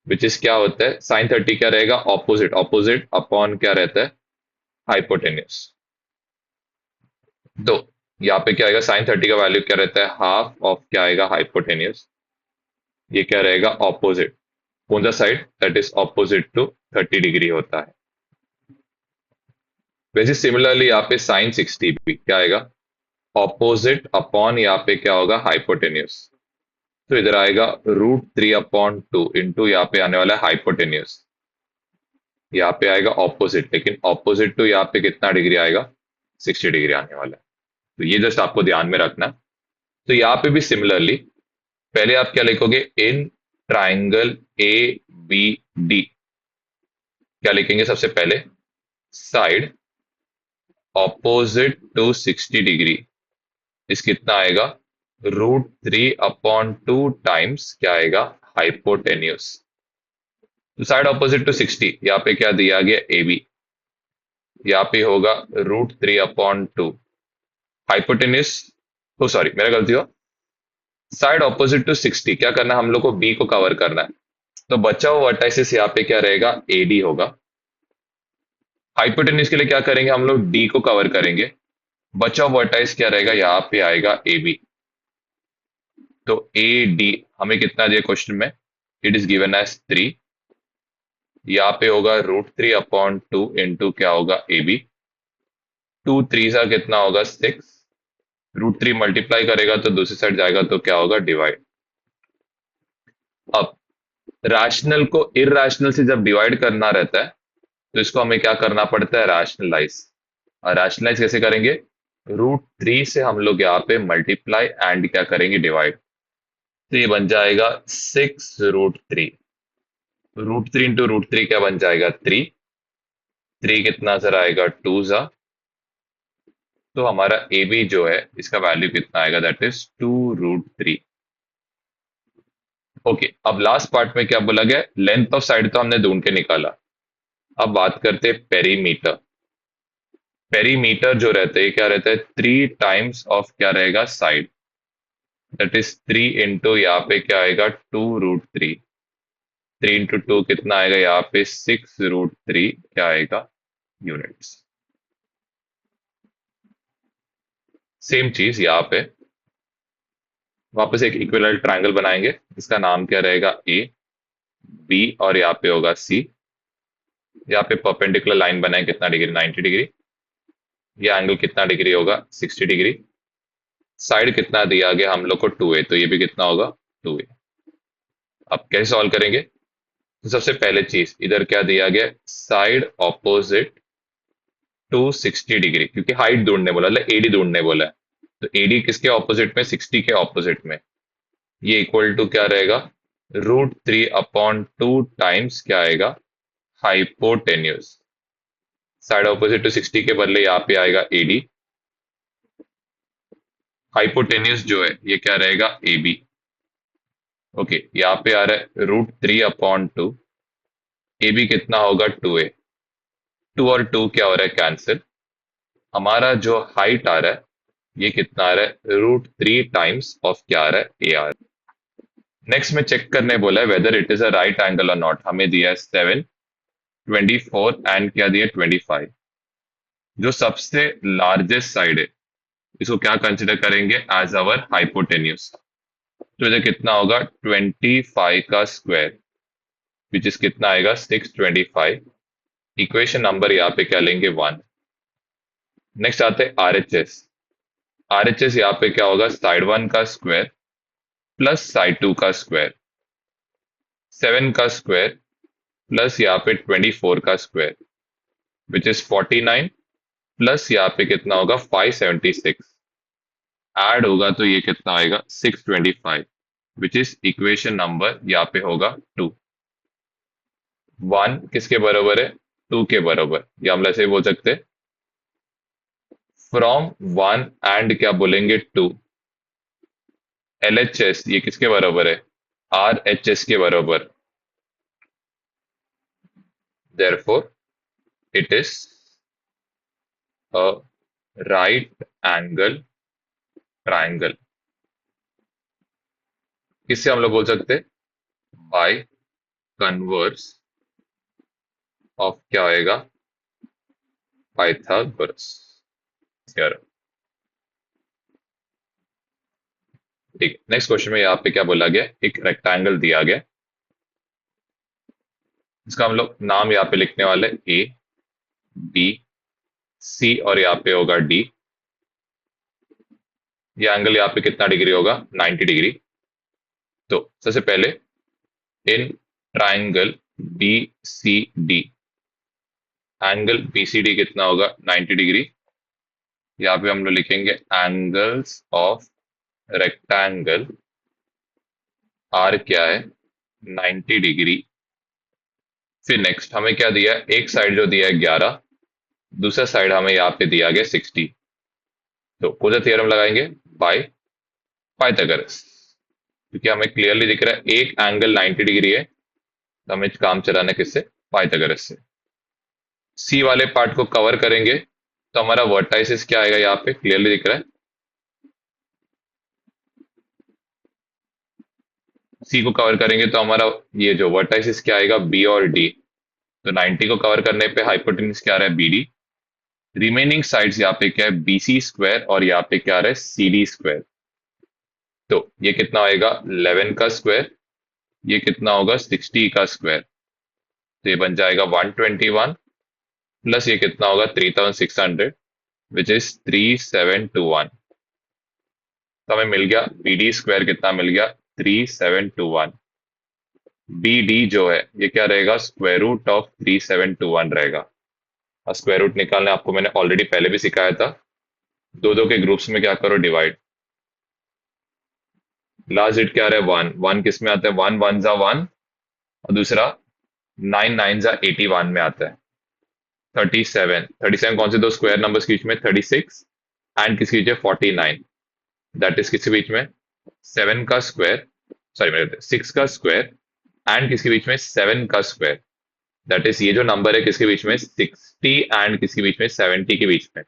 which is क्या होता है? sin 30 क्या रहेगा? ऑपोजिट। ऑपोजिट अपॉन क्या रहता है? हाइपोटेन्यूज। तो यहाँ पे क्या आएगा? sin 30 का वैल्यू क्या रहता है? हाफ ऑफ क्या आएगा? हाइपोटेन्यूज। ये क्या रहेगा? ऑपोजिट। कौन सा side? That is opposite to 30 degree होता है। वैसे सिमिलरली यहाँ पे sin 60 भी क्या आएगा? ऑपोजिट अपॉन यहाँ पे क्या होगा? हाइपोटेन्यूज। तो इधर आएगा √3/2 इंटू यहाँ पे आने वाला है हाइपोटेन्यूज। यहाँ पे आएगा ऑपोजिट, लेकिन ऑपोजिट टू यहाँ पे कितना डिग्री आएगा? 60 डिग्री आने वाला है। तो ये जस्ट आपको ध्यान में रखना है। तो यहाँ पे भी सिमिलरली पहले आप क्या लिखोगे? In triangle A B D क्या लिखेंगे? सबसे पहले साइड ऑपोजिट टू 60 डिग्री इस कितना आएगा? √3/2 टाइम्स क्या आएगा? हाइपोटेन्यूज। तो साइड ऑपोजिट टू 60 यहाँ पे क्या दिया गया? A B. यहाँ पे होगा √3/2 हाइपोटेन्यूज। ओ सॉरी, मेरा गलती हुआ। साइड ऑपोजिट टू 60 क्या करना है? हम लोग को बी को कवर करना है। तो बचा हुआ वर्टाइसिस यहाँ पे क्या रहेगा? ए डी होगा। हाइपोटेन्यूज के लिए क्या करेंगे? हम लोग डी को कवर करेंगे। बचा हुआ वर्टाइस क्या रहेगा? यहाँ पे आएगा ए बी। तो ए डी हमें कितना दिया क्वेश्चन में? It is given as 3। यहाँ पे होगा √3/2 इंटू क्या होगा? A B. 2 3 सा कितना होगा? 6। √3 मल्टीप्लाई करेगा तो दूसरी साइड जाएगा तो क्या होगा? डिवाइड। अब रैशनल को इरैशनल से जब डिवाइड करना रहता है तो इसको हमें क्या करना पड़ता है? रैशनलाइज। और रैशनलाइज कैसे करेंगे? √3 से हम लोग यहाँ पे मल्टीप्लाई एंड क्या करेंगे? डिवाइड। तो ये बन जाएगा 6 √3। √3 इंटू √3 क्या बन जाएगा? 3। 3 कितना सर आएगा, 2 जा। तो हमारा ए बी जो है इसका वैल्यू कितना आएगा, दैट इज 2√3। ओके, अब लास्ट पार्ट में क्या बोला गया, लेंथ ऑफ साइड तो हमने ढूंढ के निकाला। अब बात करते हैं पेरीमीटर। पेरीमीटर जो रहता है, क्या रहता है, 3 टाइम्स ऑफ क्या रहेगा, साइड। दैट इज 3 इंटू यहाँ पे क्या आएगा, 2√3। 3 इंटू 2 कितना आएगा, यहाँ पे 6√3 क्या आएगा, यूनिट्स। सेम चीज यहाँ पे वापस एक इक्विलैटरल ट्रायंगल बनाएंगे। इसका नाम क्या रहेगा, ए बी, और यहाँ पे होगा सी। यहाँ पे परपेंडिकुलर लाइन बनाए, कितना डिग्री, 90 डिग्री। ये एंगल कितना डिग्री होगा, 60 डिग्री। साइड कितना दिया गया हम लोग को, 2a, तो ये भी कितना होगा, 2a। अब कैसे सॉल्व करेंगे, तो सबसे पहले चीज इधर क्या दिया गया, साइड ऑपोजिट टू 60 डिग्री, क्योंकि हाइट ढूंढने बोला है, एडी ढूंढने बोला है। तो एडी किसके ऑपोजिट में, 60 के ऑपोजिट में। ये इक्वल टू क्या रहेगा, √3/2 टाइम्स क्या आएगा, हाइपोटेन्यूज। साइड ऑपोजिट टू 60 के बदले यहाँ पे आएगा एडी। हाइपोटेन्यूज जो है ये क्या रहेगा, ए बी। ओके, यहाँ पे आ रहा है √3/2। ए बी कितना होगा, 2a। 2 और 2 क्या हो रहा है, कैंसिल। हमारा जो हाइट आ रहा है ये कितना आ रहा है, √3 टाइम्स ऑफ क्या आ रहा है, ए आर। नेक्स्ट में चेक करने बोला है whether it is a right angle और नॉट। हमें दिया है 7, 24 एंड क्या दिया है, 25। जो सबसे लार्जेस्ट साइड है इसको क्या कंसिडर करेंगे, एज अवर हाइपोटेन्यूज। तो इधर कितना होगा, 25 का स्क्वायर, विच इज कितना आएगा, 625। इक्वेशन नंबर यहाँ पे क्या लेंगे, 1। नेक्स्ट आते हैं are H S. Are H S यहाँ पे क्या होगा, साइड 1 का स्क्वायर प्लस साइड 2 का स्क्वायर। 7 का स्क्वायर प्लस यहाँ पे 24 का स्क्वायर, विच इज 49, प्लस यहाँ पे कितना होगा, 576। ऐड होगा तो ये कितना आएगा, 625, विच इज इक्वेशन नंबर यहाँ पे होगा 2। 1 किसके बराबर है, 2 के बराबर। या हम ऐसे ही बोल सकते, फ्रॉम 1 एंड क्या बोलेंगे, 2। एल एच एस ये किसके बराबर है, आर एच एस के बराबर। Therefore it is a right angle triangle. किससे हम लोग बोल सकते, बाय कन्वर्स ऑफ क्या आएगा, पाइथागोरस थ्योरम। ठीक, नेक्स्ट क्वेश्चन में यहाँ पे क्या बोला गया, एक रेक्टेंगल दिया गया। इसका हम लोग नाम यहाँ पे लिखने वाले, ए बी सी, और यहाँ पे होगा डी। ये एंगल यहाँ पे कितना डिग्री होगा, 90 डिग्री। तो सबसे पहले in triangle B C D, angle B C D कितना होगा, 90 डिग्री। यहाँ पे हम लोग लिखेंगे एंगल्स ऑफ रेक्टेंगल आर क्या है, 90 डिग्री। फिर नेक्स्ट हमें क्या दिया है, एक साइड जो दिया है 11, दूसरा साइड हमें यहाँ पे दिया गया 60। तो कौन सा थ्योरम लगाएंगे, बाय पाइथागोरस। क्योंकि हमें क्लियरली दिख रहा है एक एंगल 90 डिग्री है, तो हमें काम चलाना है किससे, पाइथागोरस से। सी वाले पार्ट को कवर करेंगे तो हमारा वर्टाइसिस क्या आएगा, यहाँ पे क्लियरली दिख रहा है। सी को कवर करेंगे तो हमारा ये जो वर्टाइसिस क्या आएगा, बी और डी। तो 90 को कवर करने पे हाइपोटेन्यूज क्या आ रहा है, बी डी। रिमेनिंग साइड्स यहाँ पे क्या है, बी सी स्क्वायर, और यहाँ पे क्या आ रहा है, सी डी स्क्वायर। तो ये कितना आएगा, 11 का स्क्वायर। ये कितना होगा, 60 का स्क्वायर। तो ये बन जाएगा 121, प्लस ये कितना होगा, 3600, विच इज 3721। तो हमें मिल गया बी डी स्क्वायर कितना मिल गया, 3721। बी डी जो है ये क्या रहेगा, स्क्वायर रूट ऑफ 3721 रहेगा। और स्क्वायर रूट निकालने आपको मैंने ऑलरेडी पहले भी सिखाया था। दो दो के ग्रुप्स में क्या करो, डिवाइड। लास्ट डिजिट क्या आ रहा है, 1। 1 किस में आता है, 1 1 जा 1, और दूसरा 9 9 जा 81 में आता है। 37 कौन से दो स्क्वायर नंबर्स के बीच में? 36 एंड किसके बीच में? 49। दैट इज किसके बीच में? 7 का स्क्वायर, सॉरी मेरे 6 का स्क्वायर एंड किसके बीच में? 7 का स्क्वायर। दैट इज ये जो नंबर है किसके बीच में? 60 एंड किसके बीच में? 70 के बीच में।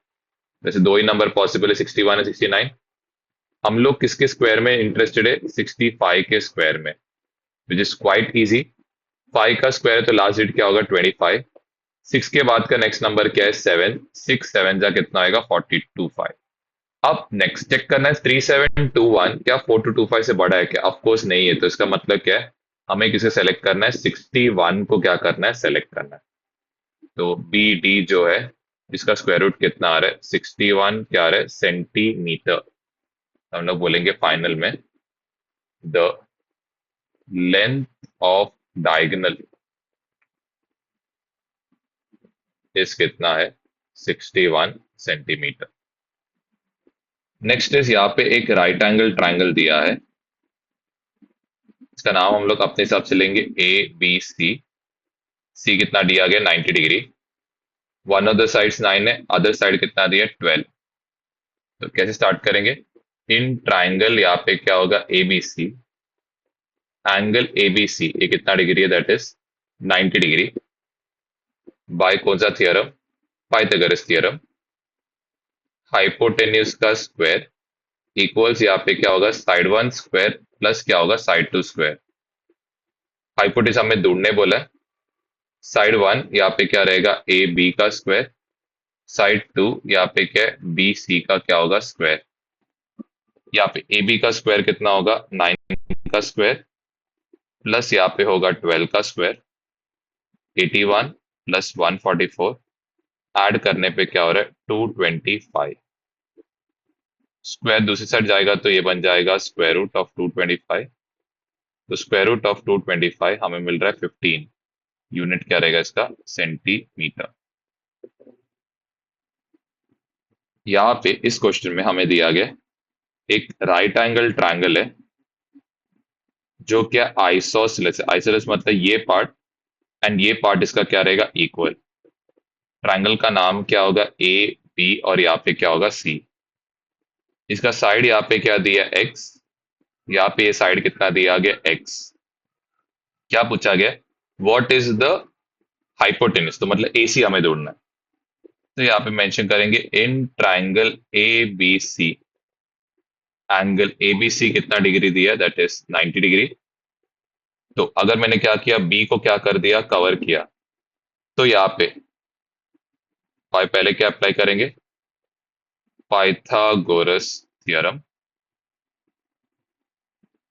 वैसे दो ही नंबर पॉसिबल है, 61 और 69। हम लोग किसके स्क्वायर में इंटरेस्टेड है? 65 के स्क्वायर में, विच इज क्वाइट इजी। 5 का स्क्वायर है तो लास्ट डिजिट क्या होगा? 25। 6 के बाद का नेक्स्ट नंबर क्या है? 7। 6 7 जा कितना आएगा? 42 5। अब नेक्स्ट चेक करना है 3721 क्या 4225 से बड़ा है क्या? ऑफ कोर्स नहीं है, तो इसका मतलब क्या है? हमें किसे सेलेक्ट करना है? 61 को क्या करना है? सेलेक्ट करना है। तो बी डी जो है इसका स्क्वायर रूट कितना आ रहा है? 61 क्या आ रहा है? सेंटीमीटर। हम लोग बोलेंगे फाइनल में द लेंथ ऑफ डायगोनल इस कितना है? 61 सेंटीमीटर। नेक्स्ट इज यहाँ पे एक राइट एंगल ट्राइंगल दिया है। इसका नाम हम लोग अपने हिसाब से लेंगे ए बी सी। सी कितना दिया गया? 90 degree. One of the sides 9 है, अदर साइड कितना दिया? 12। तो कैसे स्टार्ट करेंगे? इन ट्राइंगल यहाँ पे क्या होगा? A B C. Angle A B C ये कितना डिग्री है? That is 90 degree. बाय कौन सा थियरम? Pythagoras theorem. हाइपोटेन्यूज का स्क्वायर इक्वल्स यहाँ पे क्या होगा? साइड वन स्क्वायर प्लस क्या होगा? Side to square. हाइपोटेन्यूज हमें ढूंढने बोला है। साइड वन यहाँ पे क्या रहेगा? ए बी का स्क्वायर। साइड टू यहाँ पे क्या है? बी सी का क्या होगा? स्क्वायर। यहाँ पे ए बी का स्क्वायर कितना होगा? 9 का स्क्वायर प्लस यहाँ पे होगा 12 का स्क्वायर। 81 प्लस 144 ऐड करने पे क्या हो रहा है? 225। स्क्वायर दूसरी साइड जाएगा तो ये बन जाएगा स्क्वायर रूट ऑफ 225। तो स्क्वायर रूट ऑफ 225 हमें मिल रहा है 15। यूनिट क्या रहेगा इसका? सेंटीमीटर। यहाँ पे इस क्वेश्चन में हमें दिया गया एक राइट एंगल ट्रायंगल है जो क्या आइसोसेलेस है। आइसोसेलेस मतलब ये पार्ट एंड ये पार्ट इसका क्या रहेगा? इक्वल। ट्रायंगल का नाम क्या होगा? ए बी और यहाँ पे क्या होगा? सी। इसका साइड यहाँ पे क्या दिया? एक्स। यहाँ पे ये साइड कितना दिया गया? एक्स। क्या पूछा गया? व्हाट इज द हाइपोटेन्यूज, तो मतलब एसी हमें ढूंढना है। तो यहाँ पे मेंशन करेंगे in triangle A B C. Angle A B C कितना डिग्री दिया? That is 90 degree. तो अगर मैंने क्या किया? बी को क्या कर दिया? कवर किया। तो यहाँ पे पहले क्या अप्लाई करेंगे? Pythagoras theorem.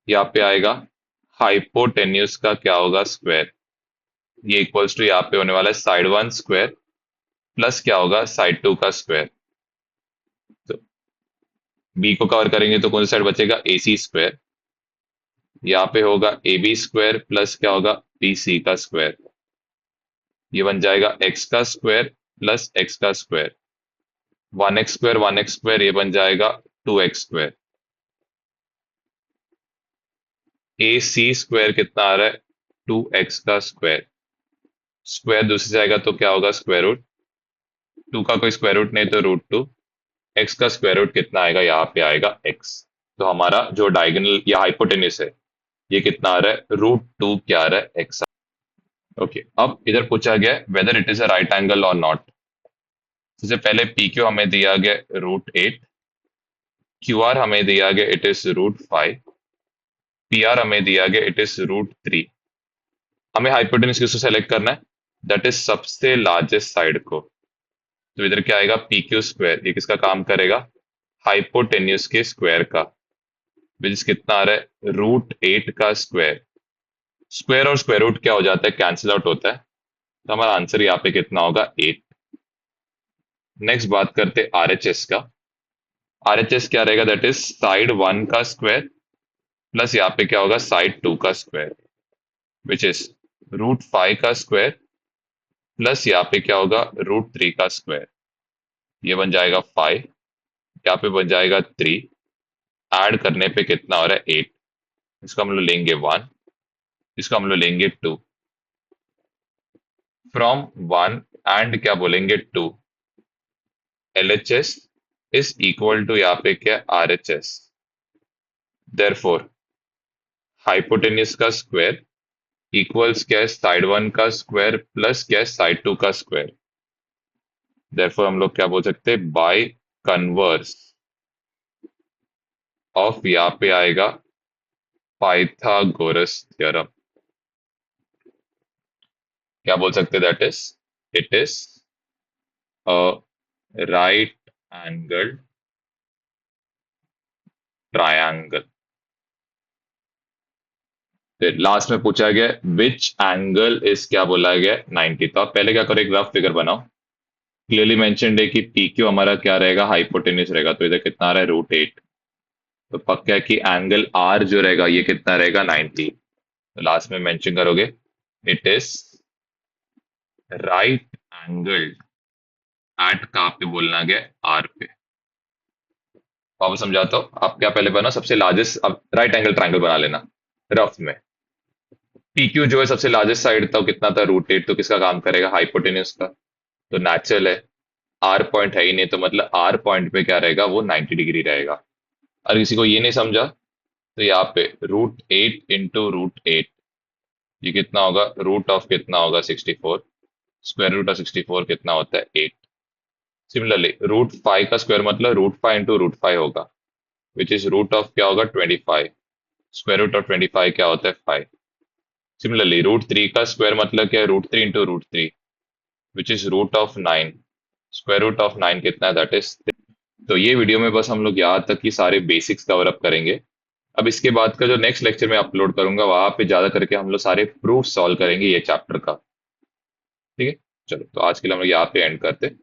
यहाँ पे आएगा हाइपोटेन्यूज का क्या होगा? स्क्वायर। ये इक्वल्स टू यहाँ पे होने वाला है साइड वन स्क्वायर प्लस क्या होगा? साइड टू का स्क्वायर। तो बी को कवर करेंगे तो कौन सा साइड बचेगा? ए सी स्क्वायर। यहाँ पे होगा ए बी स्क्वायर प्लस क्या होगा? बी सी का स्क्वायर। ये बन जाएगा एक्स का स्क्वायर प्लस एक्स का स्क्वायर। 1x² ये बन जाएगा 2x²। ए सी स्क्वायर कितना आ रहा है? 2x का स्क्वायर। स्क्वायर दूसरी जाएगा तो क्या होगा? Square root. 2 का कोई स्क्वायर रूट नहीं तो √2। एक्स का स्क्वायर रूट कितना आएगा? यहाँ पे आएगा x। तो हमारा जो डायगोनल या हाइपोटेन्यूस है ये कितना आ रहा है? √2 क्या आ रहा है? x। ओके, अब इधर पूछा गया whether it is a right angle और नॉट। सबसे पहले पी क्यू हमें दिया गया √8। क्यू आर हमें दिया गया इट इज √5। पी आर हमें दिया गया इट इज √3। हमें हाइपोटेन्यूज किसको सेलेक्ट करना है? दैट इज सबसे लार्जेस्ट साइड को। तो इधर क्या आएगा? P Q square. ये किसका काम करेगा? हाइपोटेन्यूज के स्क्वायर का, विच इज कितना आ रहा है? √8 का स्क्वायर। स्क्वायर और स्क्वायर रूट क्या हो जाता है? कैंसिल आउट होता है। तो हमारा आंसर यहाँ पे कितना होगा? 8। नेक्स्ट बात करते आर एच एस का। आर एच एस क्या रहेगा? दैट इज साइड वन का स्क्वायर प्लस यहाँ पे क्या होगा? साइड टू का स्क्वायर, विच इज √5 का स्क्वायर प्लस यहाँ पे क्या होगा? √3 का स्क्वायर। ये बन जाएगा 5। यहाँ पे बन जाएगा 3। ऐड करने पे कितना हो रहा है? 8। इसको हम लोग लेंगे 1। इसको हम लोग लेंगे 2। फ्रॉम 1 एंड क्या बोलेंगे 2, LHS इज इक्वल टू यहाँ पे क्या RHS, देयरफॉर हाइपोटेन्यूज का स्क्वायर इक्वल्स क्या है साइड वन का स्क्वायर प्लस क्या है साइड टू का स्क्वायर। देयरफॉर हम लोग क्या बोल सकते हैं, बाय कन्वर्स ऑफ यहाँ पे आएगा पाइथागोरस थ्योरम। क्या बोल सकते हैं, that is it is a right angle triangle. फिर लास्ट में पूछा गया विच एंगल इज क्या बोला गया 90। तो आप पहले क्या करो, एक रफ फिगर बनाओ। क्लियरली मेंशन्ड है कि पी क्यू हमारा क्या रहेगा, हाइपोटेन्यूज रहेगा। तो इधर कितना आ रहा है, √8। तो पक्का है कि एंगल आर जो रहेगा ये कितना रहेगा, 90। तो लास्ट में मेंशन करोगे it is right angle at कहाँ पे बोलना गया, आर पे। वापस समझाता हूँ, आप क्या पहले बना सबसे लार्जेस्ट, अब राइट एंगल ट्रायंगल बना लेना रफ में। पी क्यू जो है सबसे लार्जेस्ट साइड था वो कितना था, √8। तो किसका काम करेगा, हाइपोटेन्यूज का। तो नेचुरल है, आर पॉइंट है ही नहीं, तो मतलब आर पॉइंट पे क्या रहेगा, वो 90 डिग्री रहेगा। और किसी को ये नहीं समझा तो यहाँ पे √8 इंटू √8, ये कितना होगा, रूट ऑफ कितना होगा 64, स्क्वायर रूट ऑफ 64 कितना होता है 8। सिमिलरली √5 का स्क्वायर मतलब √5 इंटू √5 होगा, विच इज रूट ऑफ क्या होगा 25, स्क्वायर रूट ऑफ 25 क्या होता है 5। सिमिलरली √3 का स्क्वायर मतलब क्या है, √3 into √3 which is root of 9, square root of 9 कितना है, दैट इज। तो ये वीडियो में बस हम लोग यहाँ तक की सारे बेसिक्स कवर अप करेंगे। अब इसके बाद का जो नेक्स्ट लेक्चर मैं अपलोड करूंगा वहां पे ज्यादा करके हम लोग सारे प्रूफ सॉल्व करेंगे ये चैप्टर का। ठीक है, चलो तो आज के लिए हम लोग यहाँ पे एंड करते हैं।